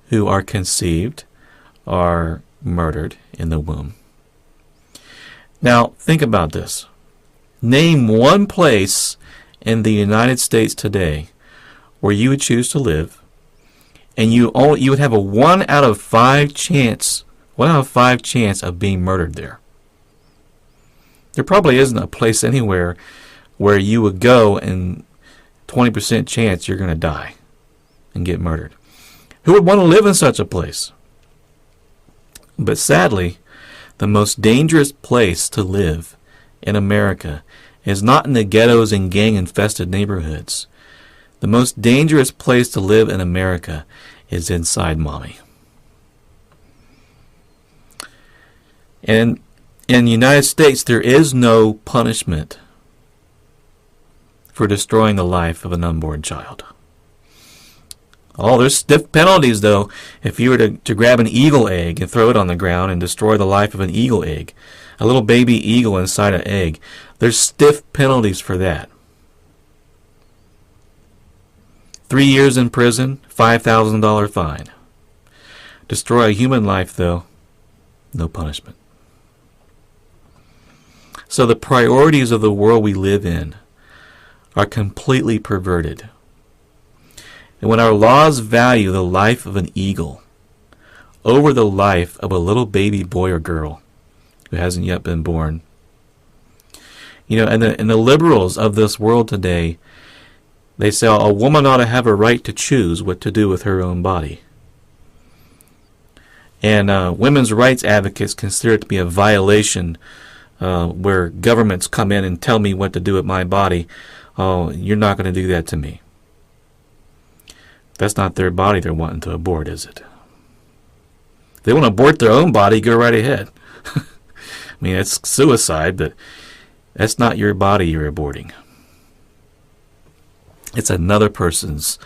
who are conceived are murdered in the womb. Now, think about this. Name one place in the United States today where you would choose to live, and you would have a 1 out of 5 chance of being murdered there. There probably isn't a place anywhere where you would go and 20% chance you're going to die and get murdered. Who would want to live in such a place? But sadly, the most dangerous place to live in America is not in the ghettos and gang-infested neighborhoods. The most dangerous place to live in America is inside mommy. And in the United States, there is no punishment for destroying the life of an unborn child. Oh, there's stiff penalties, though, if you were to grab an eagle egg and throw it on the ground and destroy the life of an eagle egg, a little baby eagle inside an egg. There's stiff penalties for that. 3 years in prison, $5,000 fine. Destroy a human life, though, no punishment. So the priorities of the world we live in are completely perverted. And when our laws value the life of an eagle over the life of a little baby boy or girl who hasn't yet been born, and the liberals of this world today, they say a woman ought to have a right to choose what to do with her own body. And women's rights advocates consider it to be a violation where governments come in and tell me what to do with my body. oh, you're not going to do that to me. That's not their body they're wanting to abort, is it? If they want to abort their own body, go right ahead. I mean, it's suicide, but that's not your body you're aborting. It's another person's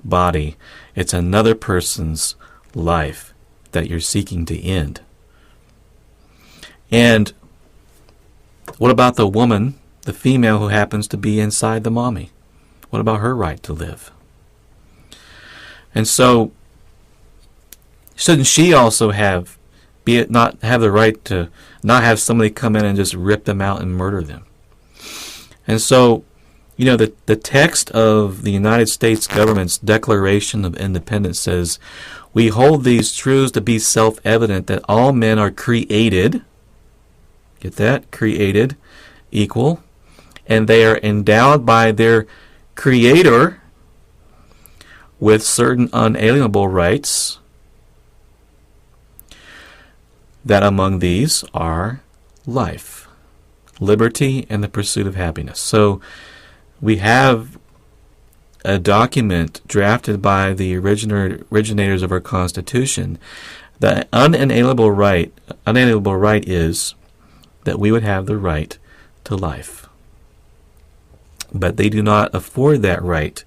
body. It's another person's life that you're seeking to end. And what about the woman, the female who happens to be inside the mommy? What about her right to live? And so, shouldn't she also have the right to not have somebody come in and just rip them out and murder them? And so, the text of the United States government's Declaration of Independence says, we hold these truths to be self-evident that all men are created, get that, created, equal, and they are endowed by their Creator with certain unalienable rights, that among these are life, liberty, and the pursuit of happiness. So we have a document drafted by the originators of our Constitution. The unalienable right is that we would have the right to life. But they do not afford that right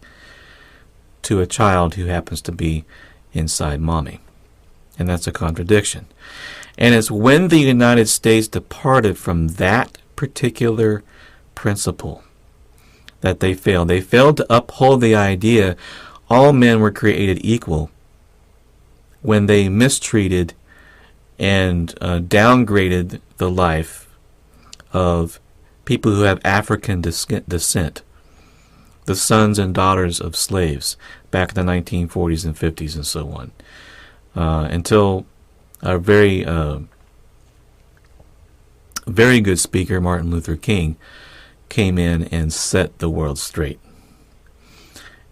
to a child who happens to be inside mommy. And that's a contradiction. And it's when the United States departed from that particular principle that they failed. They failed to uphold the idea all men were created equal when they mistreated and downgraded the life of people who have African descent, the sons and daughters of slaves back in the 1940s and 50s and so on, until a very good speaker, Martin Luther King, came in and set the world straight.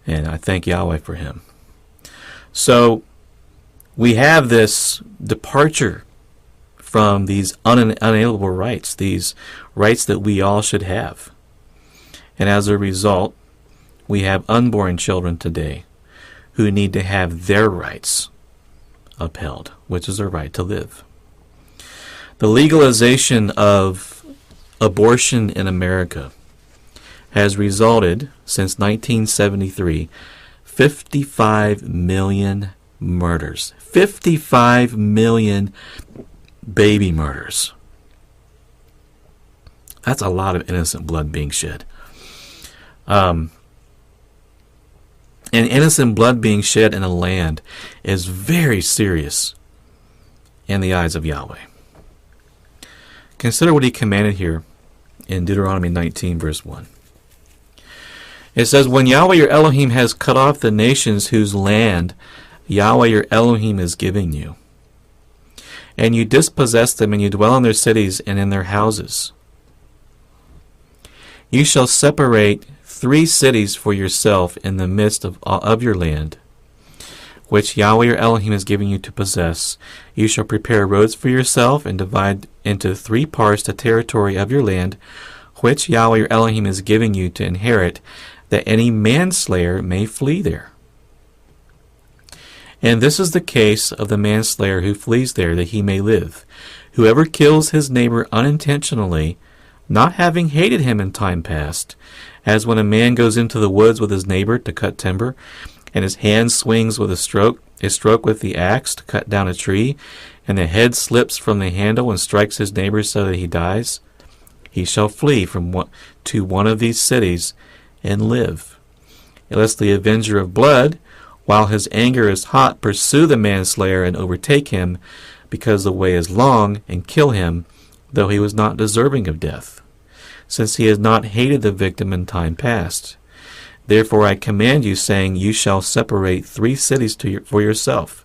And I thank Yahweh for him. So we have this departure from these unalienable rights, these rights that we all should have. And as a result, we have unborn children today who need to have their rights upheld, which is their right to live. The legalization of abortion in America has resulted, since 1973, 55 million murders. 55 million baby murders. That's a lot of innocent blood being shed. And innocent blood being shed in a land is very serious in the eyes of Yahweh. Consider what he commanded here in Deuteronomy 19, verse 1. It says, when Yahweh your Elohim has cut off the nations whose land Yahweh your Elohim is giving you, and you dispossess them, and you dwell in their cities and in their houses, you shall separate 3 cities for yourself in the midst of your land, which Yahweh your Elohim is giving you to possess. You shall prepare roads for yourself and divide into 3 parts the territory of your land, which Yahweh your Elohim is giving you to inherit, that any manslayer may flee there. And this is the case of the manslayer who flees there, that he may live. Whoever kills his neighbor unintentionally, not having hated him in time past, as when a man goes into the woods with his neighbor to cut timber, and his hand swings with a stroke with the axe to cut down a tree, and the head slips from the handle and strikes his neighbor so that he dies, he shall flee to one of these cities and live. Lest the avenger of blood, while his anger is hot, pursue the manslayer and overtake him, because the way is long, and kill him, though he was not deserving of death, since he has not hated the victim in time past. Therefore I command you, saying, you shall separate 3 cities for yourself.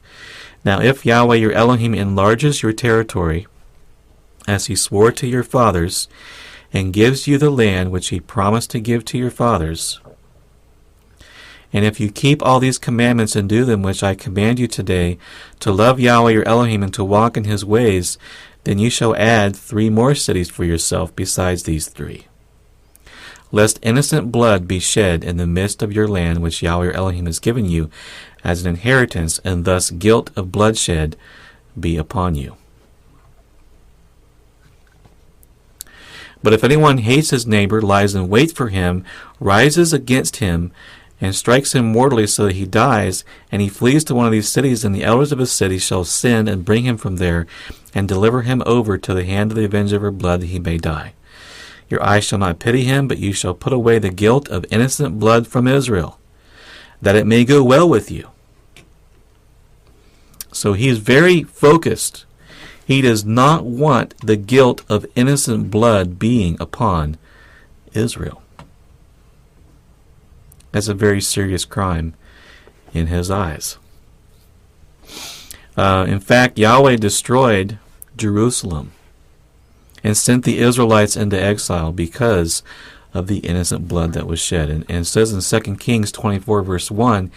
Now if Yahweh your Elohim enlarges your territory, as he swore to your fathers, and gives you the land which he promised to give to your fathers, and if you keep all these commandments and do them which I command you today, to love Yahweh your Elohim and to walk in his ways, then you shall add 3 more cities for yourself besides these 3. lest innocent blood be shed in the midst of your land, which Yahweh your Elohim has given you as an inheritance, and thus guilt of bloodshed be upon you. But if anyone hates his neighbor, lies in wait for him, rises against him, and strikes him mortally so that he dies, and he flees to one of these cities, and the elders of his city shall send and bring him from there, and deliver him over to the hand of the avenger of blood, that he may die. Your eyes shall not pity him, but you shall put away the guilt of innocent blood from Israel, that it may go well with you. So he is very focused. He does not want the guilt of innocent blood being upon Israel. That's a very serious crime in his eyes. In fact, Yahweh destroyed Jerusalem and sent the Israelites into exile because of the innocent blood that was shed. And it says in 2 Kings 24, verse 1,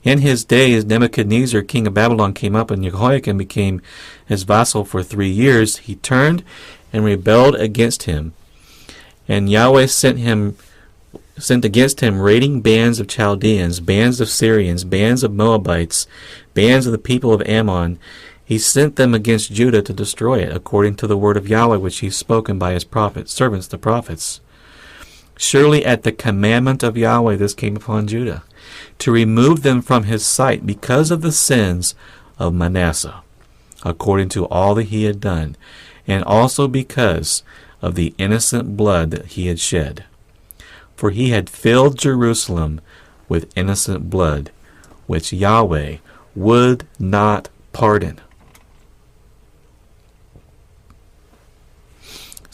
in his days Nebuchadnezzar, king of Babylon, came up, and Jehoiakim became his vassal for 3 years. He turned and rebelled against him. And Yahweh sent against him raiding bands of Chaldeans, bands of Syrians, bands of Moabites, bands of the people of Ammon. He sent them against Judah to destroy it, according to the word of Yahweh, which he spoken by his servants, the prophets. Surely at the commandment of Yahweh this came upon Judah, to remove them from his sight because of the sins of Manasseh, according to all that he had done, and also because of the innocent blood that he had shed. For he had filled Jerusalem with innocent blood, which Yahweh would not pardon.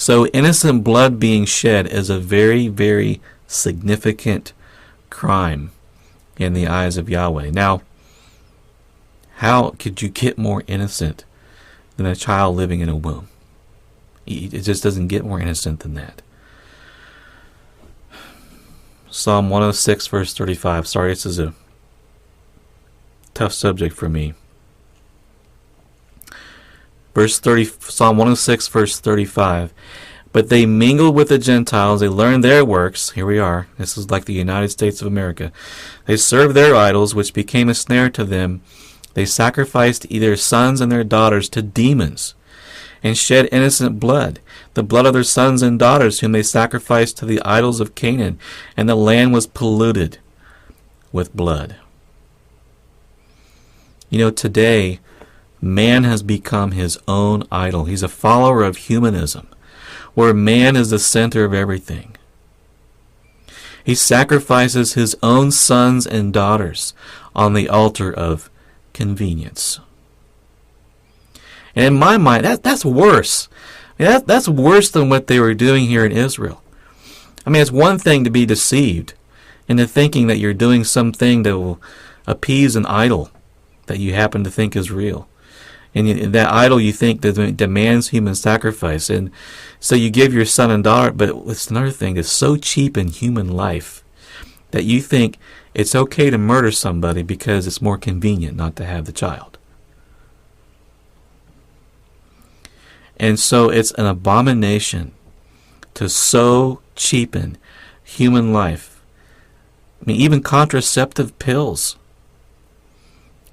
So innocent blood being shed is a very, very significant crime in the eyes of Yahweh. Now, how could you get more innocent than a child living in a womb? It just doesn't get more innocent than that. Psalm 106, verse 35. Sorry, this is a tough subject for me. Psalm 106, verse 35. But they mingled with the Gentiles. They learned their works. Here we are. This is like the United States of America. They served their idols, which became a snare to them. They sacrificed their sons and their daughters to demons, and shed innocent blood, the blood of their sons and daughters, whom they sacrificed to the idols of Canaan, and the land was polluted with blood. You know, today, man has become his own idol. He's a follower of humanism, where man is the center of everything. He sacrifices his own sons and daughters on the altar of convenience. And in my mind, that's worse. That's worse than what they were doing here in Israel. I mean, it's one thing to be deceived into thinking that you're doing something that will appease an idol that you happen to think is real. And that idol you think demands human sacrifice. And so you give your son and daughter, but it's another thing that's so cheap in human life that you think it's okay to murder somebody because it's more convenient not to have the child. And so it's an abomination to so cheapen human life. I mean, even contraceptive pills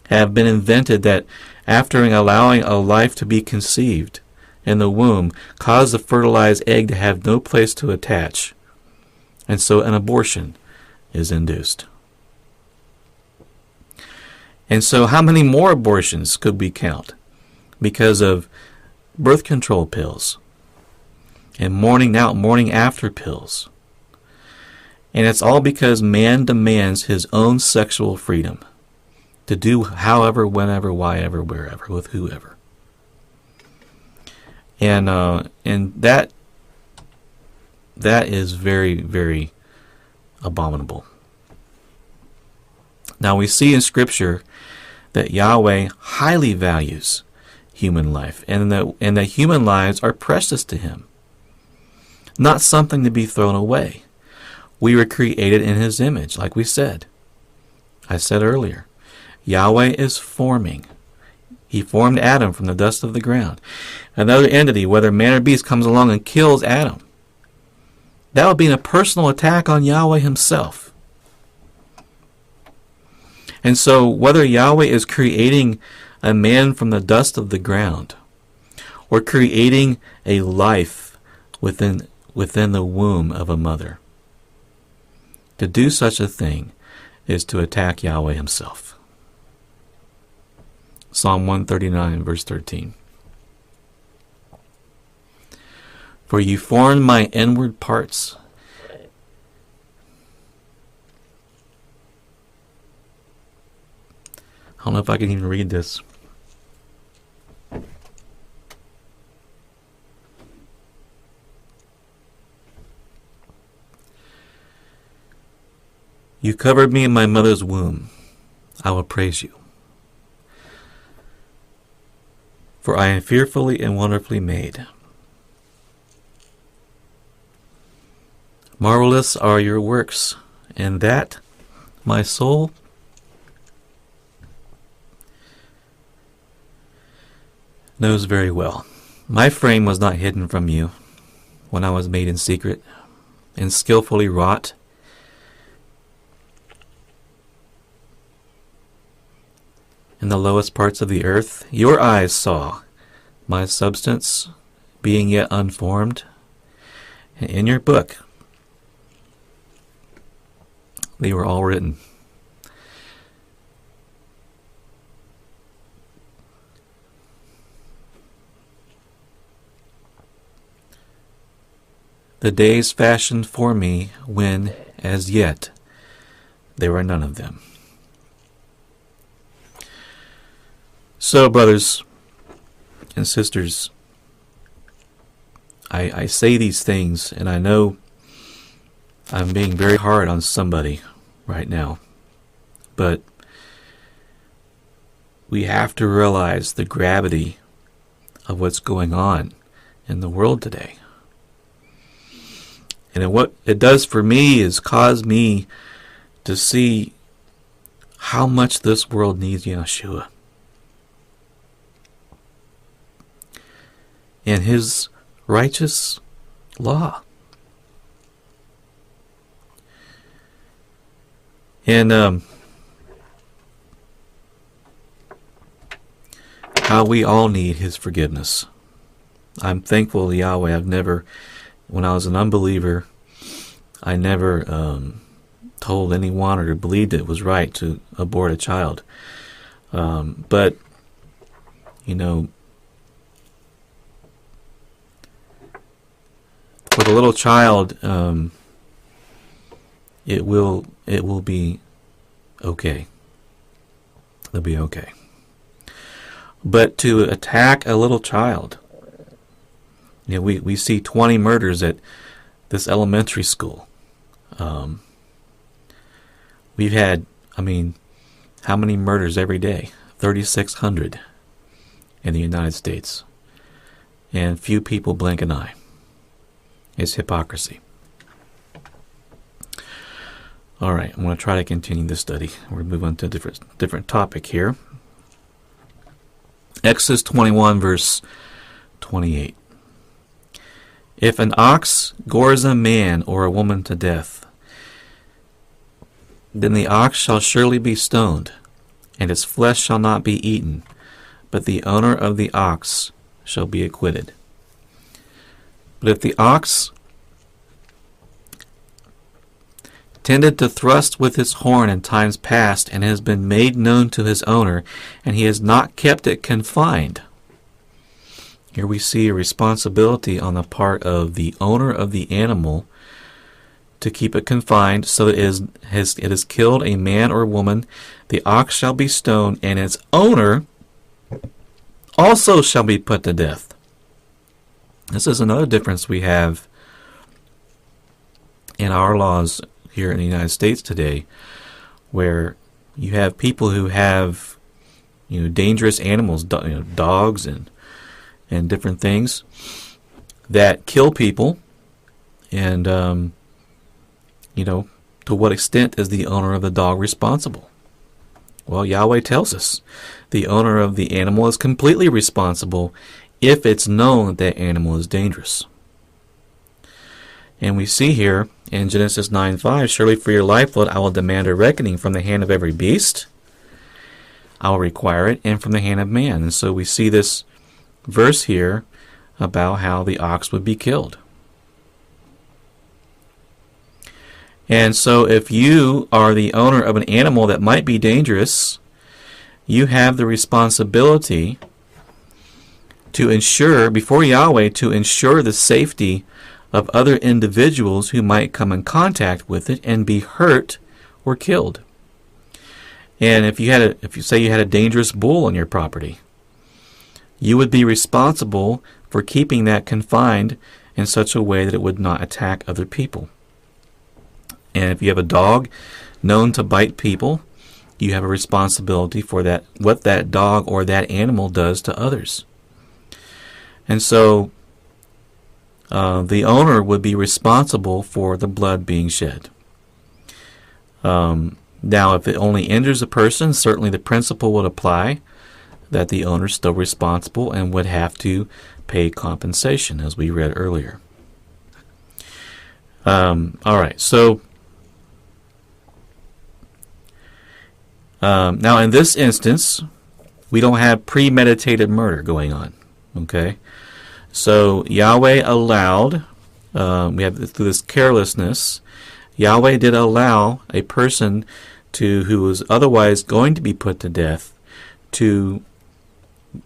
have been invented that, after allowing a life to be conceived in the womb, cause the fertilized egg to have no place to attach. And so an abortion is induced. And so how many more abortions could we count because of birth control pills and morning after pills? And it's all because man demands his own sexual freedom to do however, whenever, whyever, wherever, with whoever. And that is very, very abominable. Now we see in Scripture that Yahweh highly values human life, and that human lives are precious to him, not something to be thrown away. We were created in his image, like we said. I said earlier, Yahweh is forming. He formed Adam from the dust of the ground. Another entity, whether man or beast, comes along and kills Adam. that would be a personal attack on Yahweh himself. And so whether Yahweh is creating a man from the dust of the ground, or creating a life within the womb of a mother, to do such a thing is to attack Yahweh himself. Psalm 139, verse 13. For you formed my inward parts. I don't know if I can even read this. You covered me in my mother's womb. I will praise you. For I am fearfully and wonderfully made. Marvelous are your works, and that my soul knows very well. My frame was not hidden from you when I was made in secret and skillfully wrought. In the lowest parts of the earth, your eyes saw my substance being yet unformed, and in your book they were all written. The days fashioned for me when, as yet, there were none of them. So, brothers and sisters, I say these things, and I know I'm being very hard on somebody right now, but we have to realize the gravity of what's going on in the world today. And what it does for me is cause me to see how much this world needs Yeshua and his righteous law. And how we all need his forgiveness. I'm thankful to Yahweh. When I was an unbeliever, I never told anyone or believed it was right to abort a child. But, for the little child, it will be okay. It'll be okay. But to attack a little child, we see 20 murders at this elementary school. We've had, how many murders every day? 3,600 in the United States. And few people blink an eye. It's hypocrisy. All right, I'm going to try to continue this study. We're going to move on to a different topic here. Exodus 21, verse 28. If an ox gores a man or a woman to death, then the ox shall surely be stoned, and its flesh shall not be eaten, but the owner of the ox shall be acquitted. But if the ox tended to thrust with his horn in times past, and has been made known to his owner, and he has not kept it confined. Here we see a responsibility on the part of the owner of the animal to keep it confined, so that it has killed a man or woman. The ox shall be stoned, and its owner also shall be put to death. This is another difference we have in our laws here in the United States today, where you have people who have, dangerous animals, dogs and different things that kill people, and to what extent is the owner of the dog responsible? Well, Yahweh tells us the owner of the animal is completely responsible if it's known that animal is dangerous. And we see here in Genesis 9:5, surely for your life, Lord, I will demand a reckoning from the hand of every beast. I will require it, and from the hand of man. And so we see this verse here about how the ox would be killed. And so if you are the owner of an animal that might be dangerous, you have the responsibility to ensure, before Yahweh, to ensure the safety of other individuals who might come in contact with it and be hurt or killed. And if you say you had a dangerous bull on your property, you would be responsible for keeping that confined in such a way that it would not attack other people. And if you have a dog known to bite people, you have a responsibility for that, what that dog or that animal does to others. And so the owner would be responsible for the blood being shed. Now, if it only injures a person, certainly the principle would apply that the owner is still responsible and would have to pay compensation, as we read earlier. All right, so now in this instance, we don't have premeditated murder going on. Okay, so Yahweh allowed, we have through this carelessness, Yahweh did allow a person who was otherwise going to be put to death to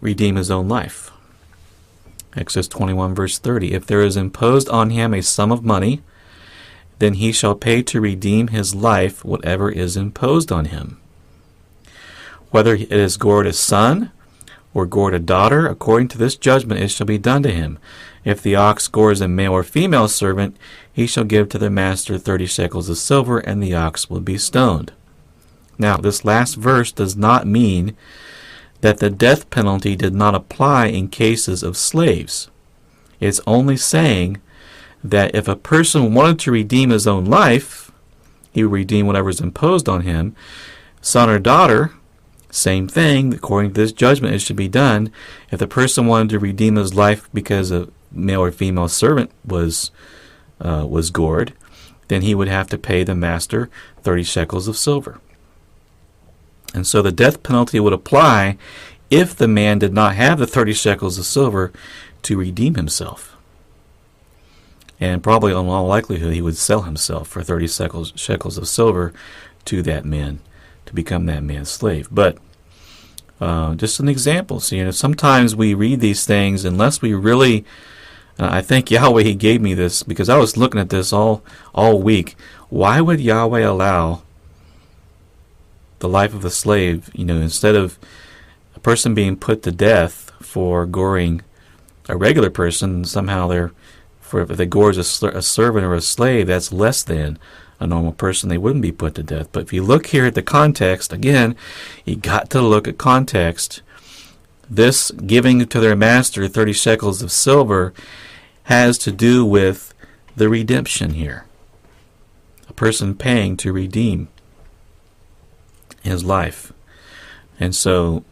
redeem his own life. Exodus 21 verse 30, if there is imposed on him a sum of money, then he shall pay to redeem his life whatever is imposed on him. Whether it is gored a son or gored a daughter, according to this judgment it shall be done to him. If the ox gores a male or female servant, he shall give to their master 30 shekels of silver, and the ox will be stoned. Now, this last verse does not mean that the death penalty did not apply in cases of slaves. It's only saying that if a person wanted to redeem his own life, he would redeem whatever is imposed on him. Son or daughter, same thing. According to this judgment, it should be done. If the person wanted to redeem his life because a male or female servant was gored, then he would have to pay the master 30 shekels of silver. And so the death penalty would apply if the man did not have the 30 shekels of silver to redeem himself. And probably in all likelihood he would sell himself for 30 shekels of silver to that man, to become that man's slave. But just an example. So, sometimes we read these things unless we really, I think Yahweh, he gave me this because I was looking at this all week. Why would Yahweh allow the life of a slave, instead of a person being put to death for goring a regular person, somehow if they gores a servant or a slave, that's less than a normal person, they wouldn't be put to death. But if you look here at the context, again, you got to look at context. This giving to their master 30 shekels of silver has to do with the redemption here. A person paying to redeem his life. And so,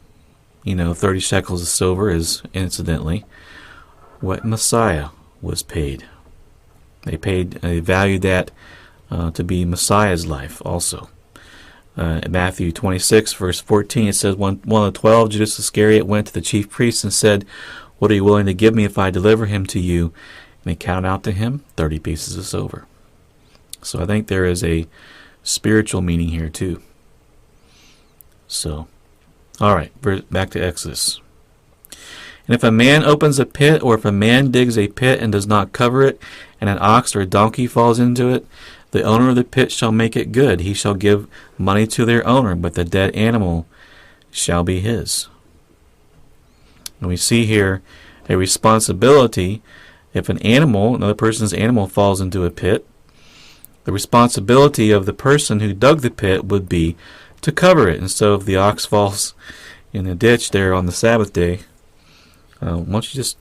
30 shekels of silver is, incidentally, what Messiah was paid. They valued that to be Messiah's life also. In Matthew 26, verse 14, it says, one of the 12, Judas Iscariot, went to the chief priests and said, what are you willing to give me if I deliver him to you? And they counted out to him 30 pieces of silver. So I think there is a spiritual meaning here too. So, all right, back to Exodus. And if a man opens a pit, or if a man digs a pit and does not cover it, and an ox or a donkey falls into it, the owner of the pit shall make it good. He shall give money to their owner, but the dead animal shall be his. And we see here a responsibility. If another person's animal falls into a pit, the responsibility of the person who dug the pit would be to cover it. And so if the ox falls in the ditch there on the Sabbath day, why don't you just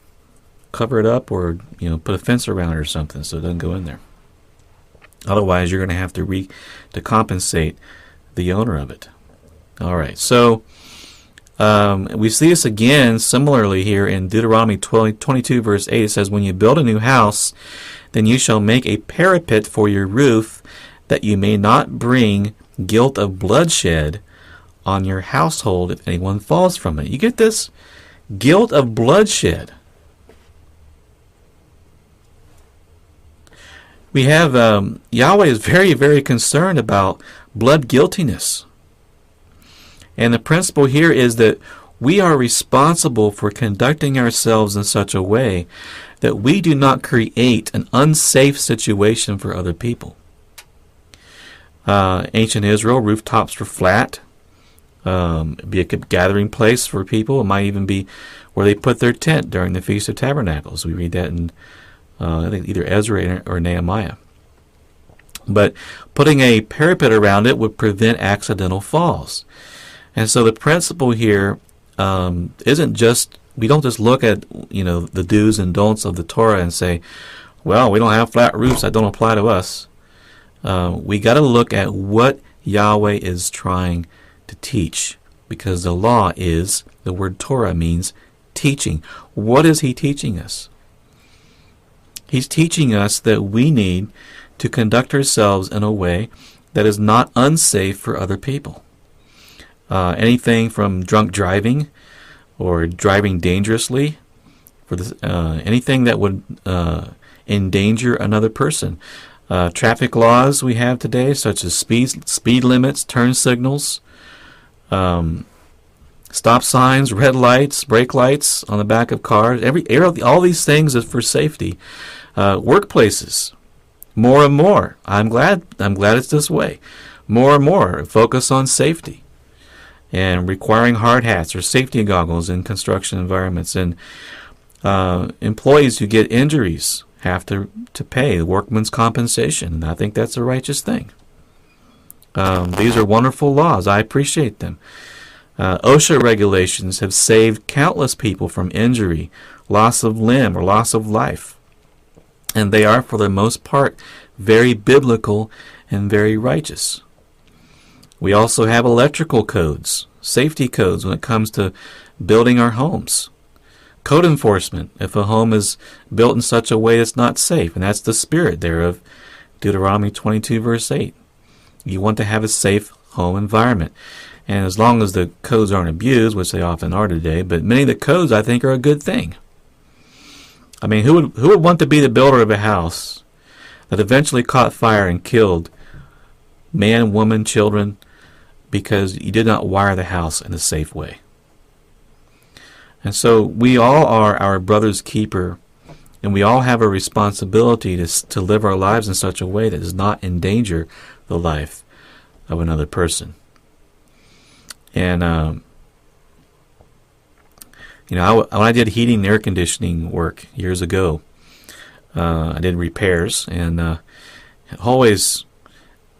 cover it up, or put a fence around it or something so it doesn't go in there. Otherwise, you're going to have to compensate the owner of it. All right, so We see this again similarly here in Deuteronomy 22 verse 8. It says, when you build a new house, then you shall make a parapet for your roof, that you may not bring guilt of bloodshed on your household if anyone falls from it. You get this? Guilt of bloodshed. We have, Yahweh is very, very concerned about blood guiltiness. And the principle here is that we are responsible for conducting ourselves in such a way that we do not create an unsafe situation for other people. Ancient Israel, rooftops were flat. It'd be a gathering place for people. It might even be where they put their tent during the Feast of Tabernacles. We read that in I think either Ezra or Nehemiah. But putting a parapet around it would prevent accidental falls. And so the principle here isn't just, we don't just look at, the do's and don'ts of the Torah and say, well, we don't have flat roofs, that don't apply to us. We got to look at what Yahweh is trying to teach, because the law is, the word Torah means teaching. What is he teaching us? He's teaching us that we need to conduct ourselves in a way that is not unsafe for other people. Anything from drunk driving or driving dangerously, anything that would endanger another person. Traffic laws we have today, such as speed limits, turn signals, stop signs, red lights, brake lights on the back of cars. All these things is for safety. Workplaces, more and more. I'm glad it's this way. More and more focus on safety and requiring hard hats or safety goggles in construction environments. And employees who get injuries have to pay workman's compensation. And I think that's a righteous thing. These are wonderful laws. I appreciate them. OSHA regulations have saved countless people from injury, loss of limb, or loss of life. And they are, for the most part, very biblical and very righteous. We also have electrical codes, safety codes when it comes to building our homes. Code enforcement, if a home is built in such a way that's not safe, and that's the spirit there of Deuteronomy 22 verse 8. You want to have a safe home environment. And as long as the codes aren't abused, which they often are today, but many of the codes I think are a good thing. I mean, who would want to be the builder of a house that eventually caught fire and killed man, woman, children, because you did not wire the house in a safe way? And so we all are our brother's keeper, and we all have a responsibility to live our lives in such a way that does not endanger the life of another person. And when I did heating and air conditioning work years ago, I did repairs, and always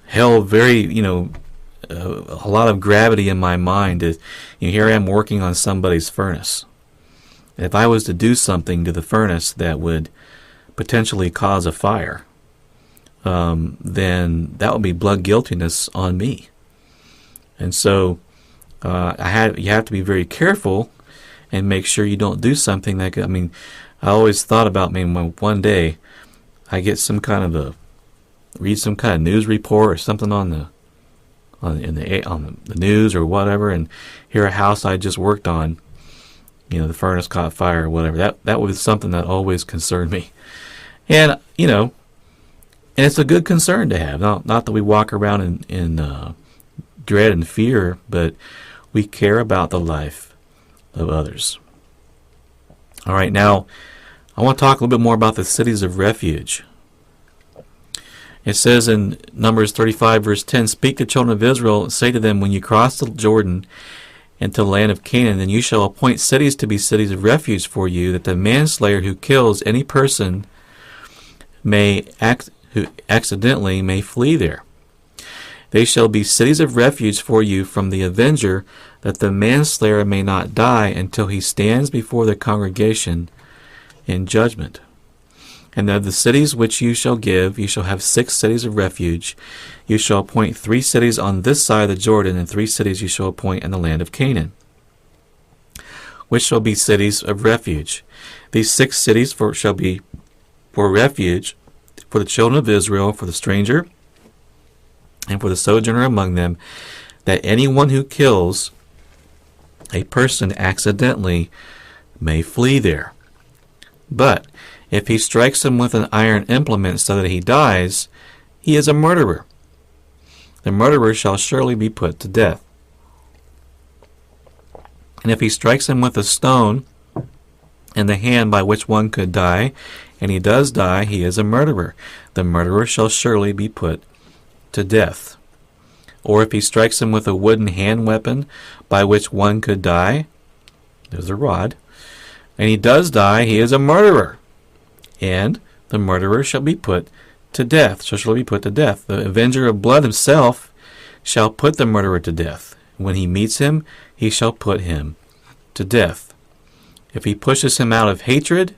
held very, a lot of gravity in my mind. Here I am working on somebody's furnace. If I was to do something to the furnace that would potentially cause a fire, then that would be blood guiltiness on me. And so you have to be very careful and make sure you don't do something that I always thought about maybe one day I get read some kind of news report or something on the news or whatever, and hear a house I just worked on, the furnace caught fire or whatever. That was something that always concerned me. And and it's a good concern to have. Not that we walk around in dread and fear, but we care about the life of others. All right, now I want to talk a little bit more about the cities of refuge. It says in Numbers 35 verse 10, "Speak to the children of Israel, and say to them, when you cross the Jordan into the land of Canaan, then you shall appoint cities to be cities of refuge for you, that the manslayer who kills any person who accidentally may flee there. They shall be cities of refuge for you from the avenger, that the manslayer may not die until he stands before the congregation in judgment. And of the cities which you shall give, you shall have 6 cities of refuge. You shall appoint 3 cities on this side of the Jordan, and 3 cities you shall appoint in the land of Canaan." which shall be cities of refuge. These 6 cities shall be for refuge for the children of Israel, for the stranger, and for the sojourner among them, that anyone who kills a person accidentally may flee there. But if he strikes him with an iron implement so that he dies, he is a murderer. The murderer shall surely be put to death. And if he strikes him with a stone in the hand by which one could die, and he does die, he is a murderer. The murderer shall surely be put to death. Or if he strikes him with a wooden hand weapon by which one could die, there's a rod, and he does die, he is a murderer. And the murderer shall be put to death. Shall be put to death. The avenger of blood himself shall put the murderer to death. When he meets him, he shall put him to death. If he pushes him out of hatred,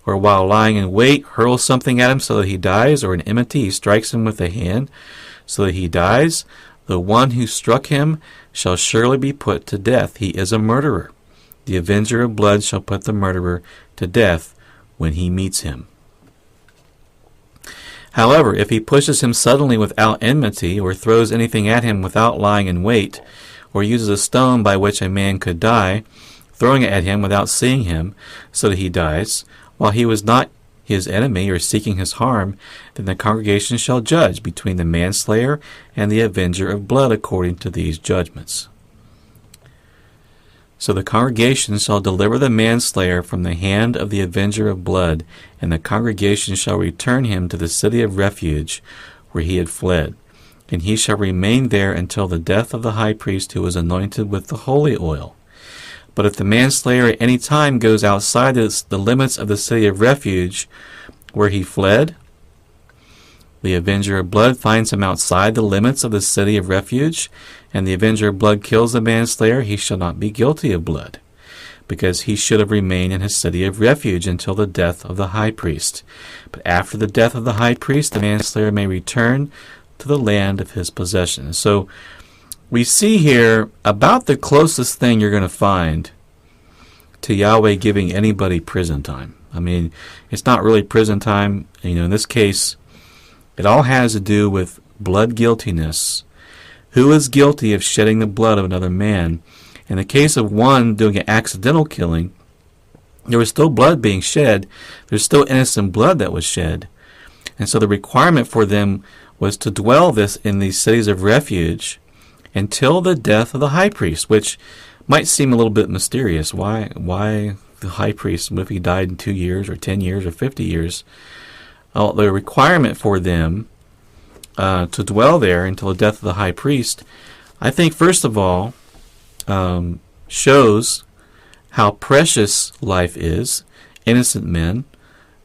or while lying in wait, hurls something at him so that he dies, or in enmity he strikes him with a hand so that he dies, the one who struck him shall surely be put to death. He is a murderer. The avenger of blood shall put the murderer to death when he meets him. However, if he pushes him suddenly without enmity, or throws anything at him without lying in wait, or uses a stone by which a man could die, throwing it at him without seeing him, so that he dies, while he was not his enemy or seeking his harm, then the congregation shall judge between the manslayer and the avenger of blood according to these judgments. So the congregation shall deliver the manslayer from the hand of the avenger of blood, and the congregation shall return him to the city of refuge where he had fled. And he shall remain there until the death of the high priest who was anointed with the holy oil. But if the manslayer at any time goes outside the limits of the city of refuge where he fled, the avenger of blood finds him outside the limits of the city of refuge, and the avenger of blood kills the manslayer, he shall not be guilty of blood, because he should have remained in his city of refuge until the death of the high priest. But after the death of the high priest, the manslayer may return to the land of his possession. So we see here about the closest thing you're going to find to Yahweh giving anybody prison time. I mean, it's not really prison time. In this case, it all has to do with blood guiltiness. Who is guilty of shedding the blood of another man? In the case of one doing an accidental killing, there was still blood being shed. There's still innocent blood that was shed. And so the requirement for them was to dwell in these cities of refuge until the death of the high priest, which might seem a little bit mysterious. Why the high priest, if he died in 2 years or 10 years or 50 years? The requirement for them to dwell there until the death of the high priest, I think, first of all, shows how precious life is. Innocent men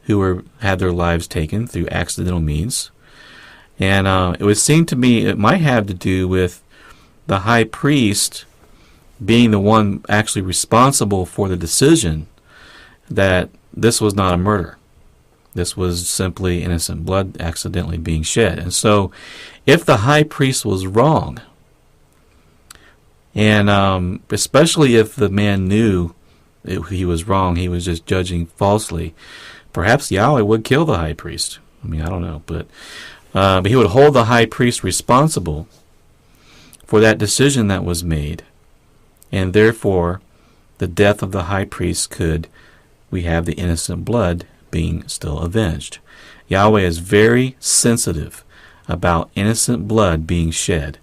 who had their lives taken through accidental means. And it would seem to me it might have to do with the high priest being the one actually responsible for the decision that this was not a murder. This was simply innocent blood accidentally being shed. And so if the high priest was wrong, and especially if the man knew he was wrong, he was just judging falsely, perhaps Yahweh would kill the high priest. I mean, I don't know, but he would hold the high priest responsible for that decision that was made, and therefore the death of the high priest we have the innocent blood being still avenged. Yahweh is very sensitive about innocent blood being shed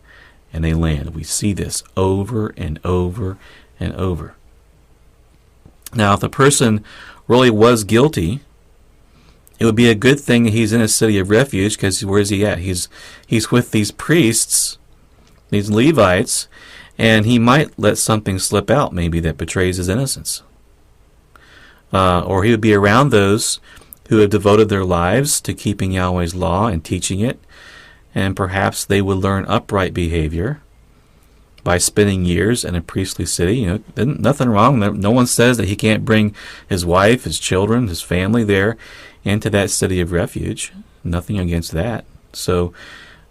in a land. We see this over and over and over. Now, if the person really was guilty, it would be a good thing that he's in a city of refuge, because where is he at? He's with these priests, these Levites, and he might let something slip out maybe that betrays his innocence. Or he would be around those who have devoted their lives to keeping Yahweh's law and teaching it, and perhaps they would learn upright behavior by spending years in a priestly city. Nothing wrong. No one says that he can't bring his wife, his children, his family there into that city of refuge. Nothing against that. So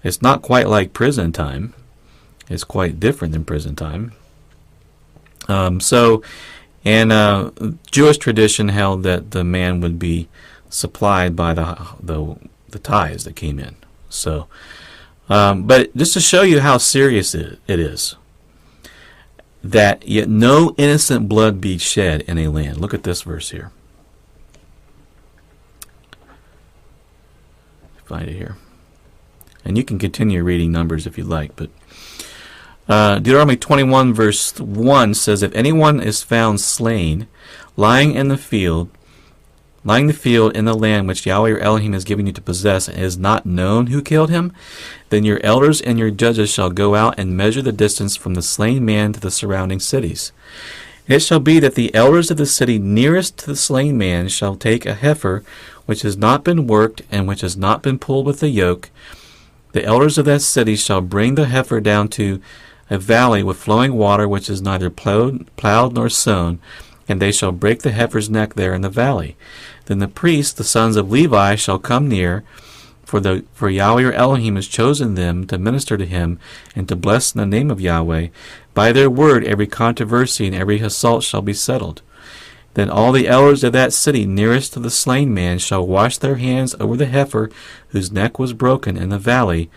it's not quite like prison time. It's quite different than prison time. And And Jewish tradition held that the man would be supplied by the tithes that came in. So, but just to show you how serious it is, that yet no innocent blood be shed in a land. Look at this verse here. Find it here. And you can continue reading Numbers if you like, but Deuteronomy 21 verse 1 says, if anyone is found slain, lying the field in the land which Yahweh your Elohim has given you to possess, and is not known who killed him, then your elders and your judges shall go out and measure the distance from the slain man to the surrounding cities. And it shall be that the elders of the city nearest to the slain man shall take a heifer which has not been worked and which has not been pulled with a yoke. The elders of that city shall bring the heifer down to a valley with flowing water, which is neither plowed nor sown, and they shall break the heifer's neck there in the valley. Then the priests, the sons of Levi, shall come near, for Yahweh your Elohim has chosen them to minister to him and to bless in the name of Yahweh. By their word every controversy and every assault shall be settled. Then all the elders of that city nearest to the slain man shall wash their hands over the heifer whose neck was broken in the valley,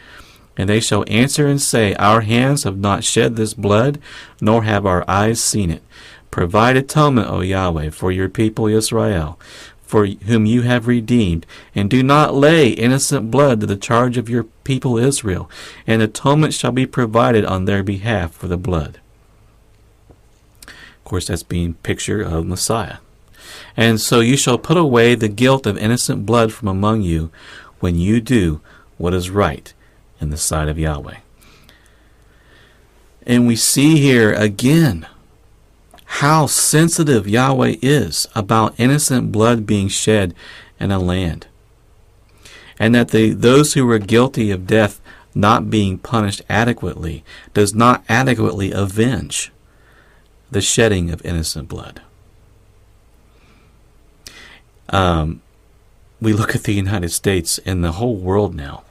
and they shall answer and say, our hands have not shed this blood, nor have our eyes seen it. Provide atonement, O Yahweh, for your people Israel, for whom you have redeemed, and do not lay innocent blood to the charge of your people Israel, and atonement shall be provided on their behalf for the blood. Of course, that's being picture of Messiah. And so you shall put away the guilt of innocent blood from among you when you do what is right in the sight of Yahweh. And we see here again how sensitive Yahweh is about innocent blood being shed in a land, and that those who were guilty of death not being punished adequately does not adequately avenge the shedding of innocent blood. We look at the United States and the whole world now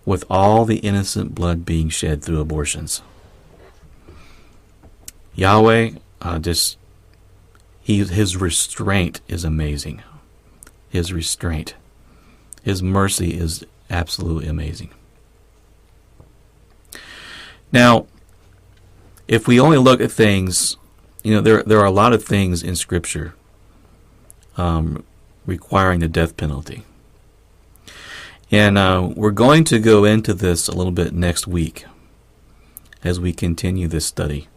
with all the innocent blood being shed through abortions. Yahweh, his restraint is amazing. His restraint. His mercy is absolutely amazing. Now, if we only look at things, there are a lot of things in Scripture requiring the death penalty. And we're going to go into this a little bit next week as we continue this study.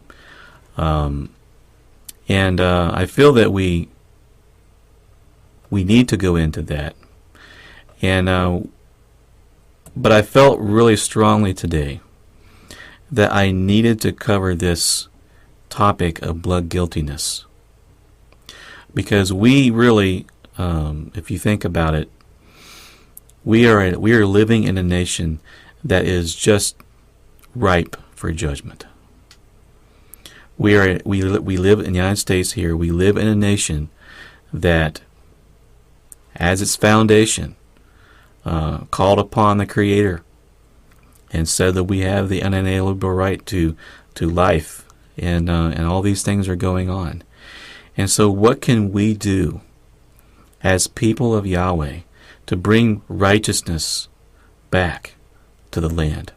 I feel that we need to go into that. But I felt really strongly today that I needed to cover this topic of blood guiltiness. Because we really, if you think about it, we are living in a nation that is just ripe for judgment. We live in the United States here. We live in a nation that, as its foundation, called upon the Creator and said that we have the unalienable right to life, and all these things are going on. And so what can we do as people of Yahweh to bring righteousness back to the land?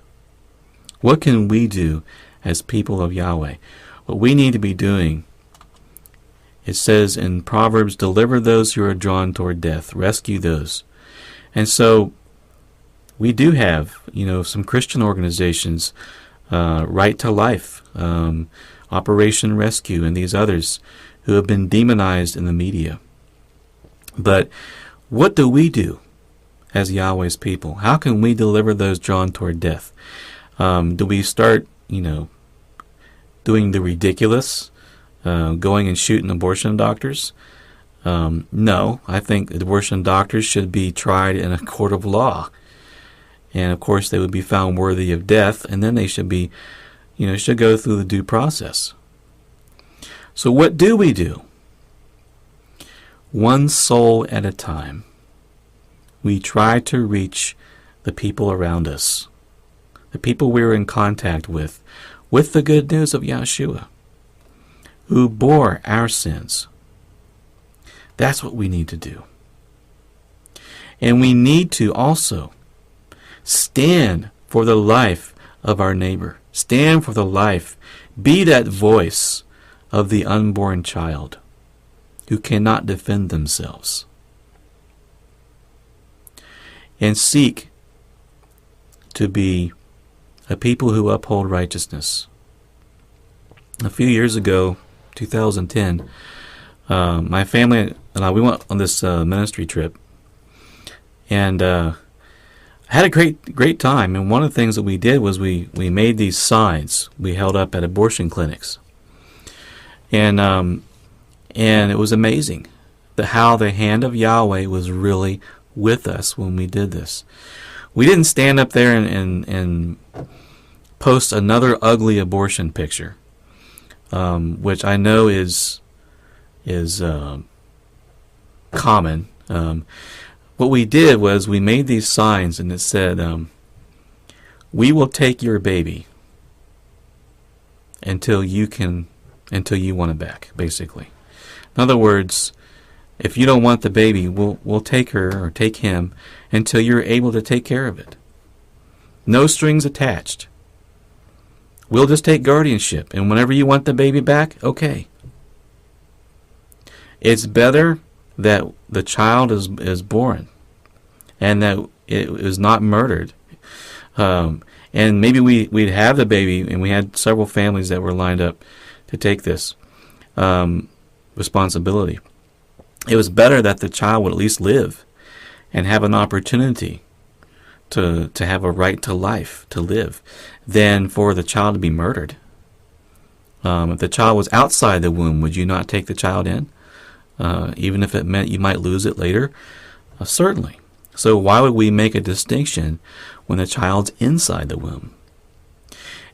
What can we do as people of Yahweh? What we need to be doing, it says in Proverbs, deliver those who are drawn toward death, rescue those. And so we do have, some Christian organizations, Right to Life, Operation Rescue, and these others who have been demonized in the media. But what do we do as Yahweh's people? How can we deliver those drawn toward death? Do we start, doing the ridiculous, going and shooting abortion doctors? No, I think abortion doctors should be tried in a court of law. And of course they would be found worthy of death, and then they should be, should go through the due process. So what do we do? One soul at a time, we try to reach the people around us, the people we're in contact with the good news of Yahshua. who bore our sins. That's what we need to do. And we need to also stand for the life of our neighbor. Stand for the life. Be that voice of the unborn child who cannot defend themselves. And seek to be a people who uphold righteousness. A few years ago, 2010, my family and I, we went on this ministry trip, and had a great time. And one of the things that we did was we made these signs we held up at abortion clinics, and it was amazing how the hand of Yahweh was really with us when we did this. We didn't stand up there and post another ugly abortion picture, which I know is common. What we did was we made these signs, and it said, "We will take your baby until you want it back." Basically, in other words, if you don't want the baby, we'll take her or take him until you're able to take care of it. No strings attached. We'll just take guardianship, and whenever you want the baby back, okay. It's better that the child is born and that it was not murdered. And maybe we'd have the baby, and we had several families that were lined up to take this responsibility. It was better that the child would at least live and have an opportunity to have a right to life, to live, than for the child to be murdered. If the child was outside the womb, would you not take the child in? Even if it meant you might lose it later? Certainly. So why would we make a distinction when the child's inside the womb?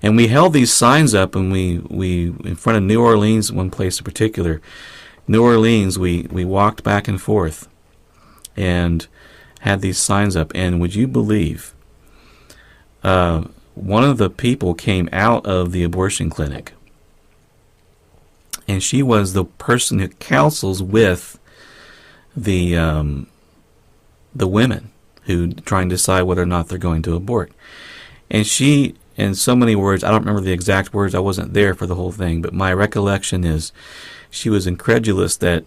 And we held these signs up, and we in front of New Orleans, one place in particular, New Orleans, we walked back and forth and had these signs up. And would you believe, one of the people came out of the abortion clinic, and she was the person who counsels with the women who try and decide whether or not they're going to abort. And she, in so many words, I don't remember the exact words, I wasn't there for the whole thing, but my recollection is she was incredulous that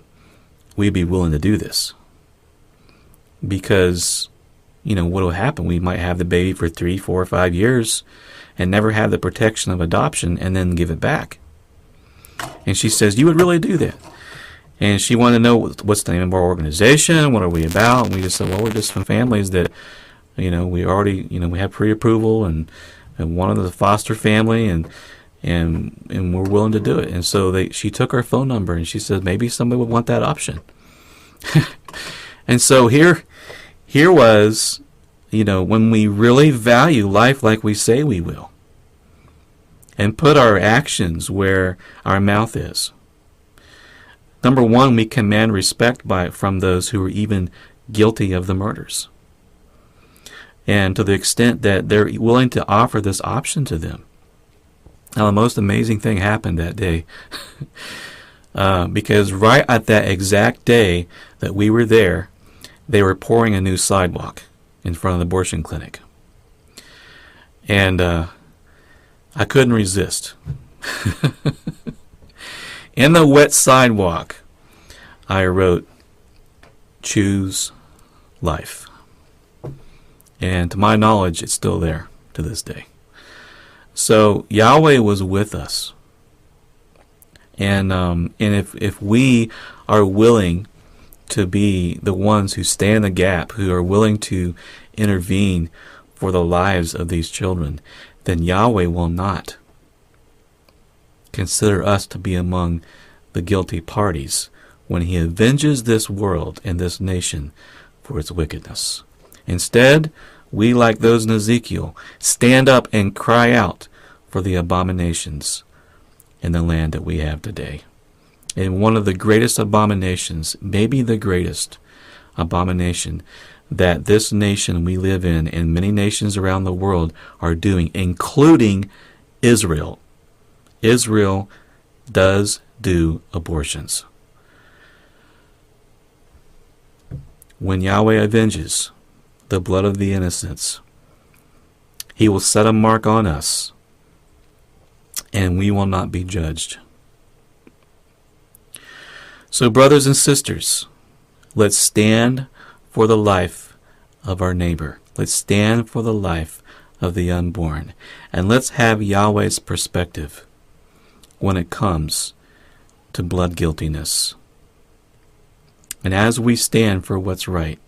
we'd be willing to do this. Because, what will happen? We might have the baby for 3, 4, or 5 years and never have the protection of adoption and then give it back. And she says, "You would really do that?" And she wanted to know what's the name of our organization, what are we about? And we just said, well, we're just some families that, we already, we have pre-approval and one of the foster family, and we're willing to do it. And so she took our phone number, and she said maybe somebody would want that option. And so here was, when we really value life like we say we will, and put our actions where our mouth is. Number one, we command respect from those who are even guilty of the murders. And to the extent that they're willing to offer this option to them. Now, the most amazing thing happened that day. Because right at that exact day that we were there, they were pouring a new sidewalk in front of the abortion clinic. And I couldn't resist. In the wet sidewalk, I wrote, "Choose life." And to my knowledge, it's still there to this day. So Yahweh was with us. And if we are willing to be the ones who stand the gap, who are willing to intervene for the lives of these children, then Yahweh will not consider us to be among the guilty parties when he avenges this world and this nation for its wickedness. Instead, we, like those in Ezekiel, stand up and cry out for the abominations in the land that we have today. And one of the greatest abominations, maybe the greatest abomination that this nation we live in and many nations around the world are doing, including Israel. Israel does do abortions. When Yahweh avenges the blood of the innocents, He will set a mark on us, and we will not be judged. So, brothers and sisters, let's stand for the life of our neighbor. Let's stand for the life of the unborn. And let's have Yahweh's perspective when it comes to blood guiltiness. And as we stand for what's right,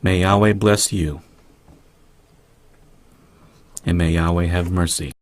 may Yahweh bless you, and may Yahweh have mercy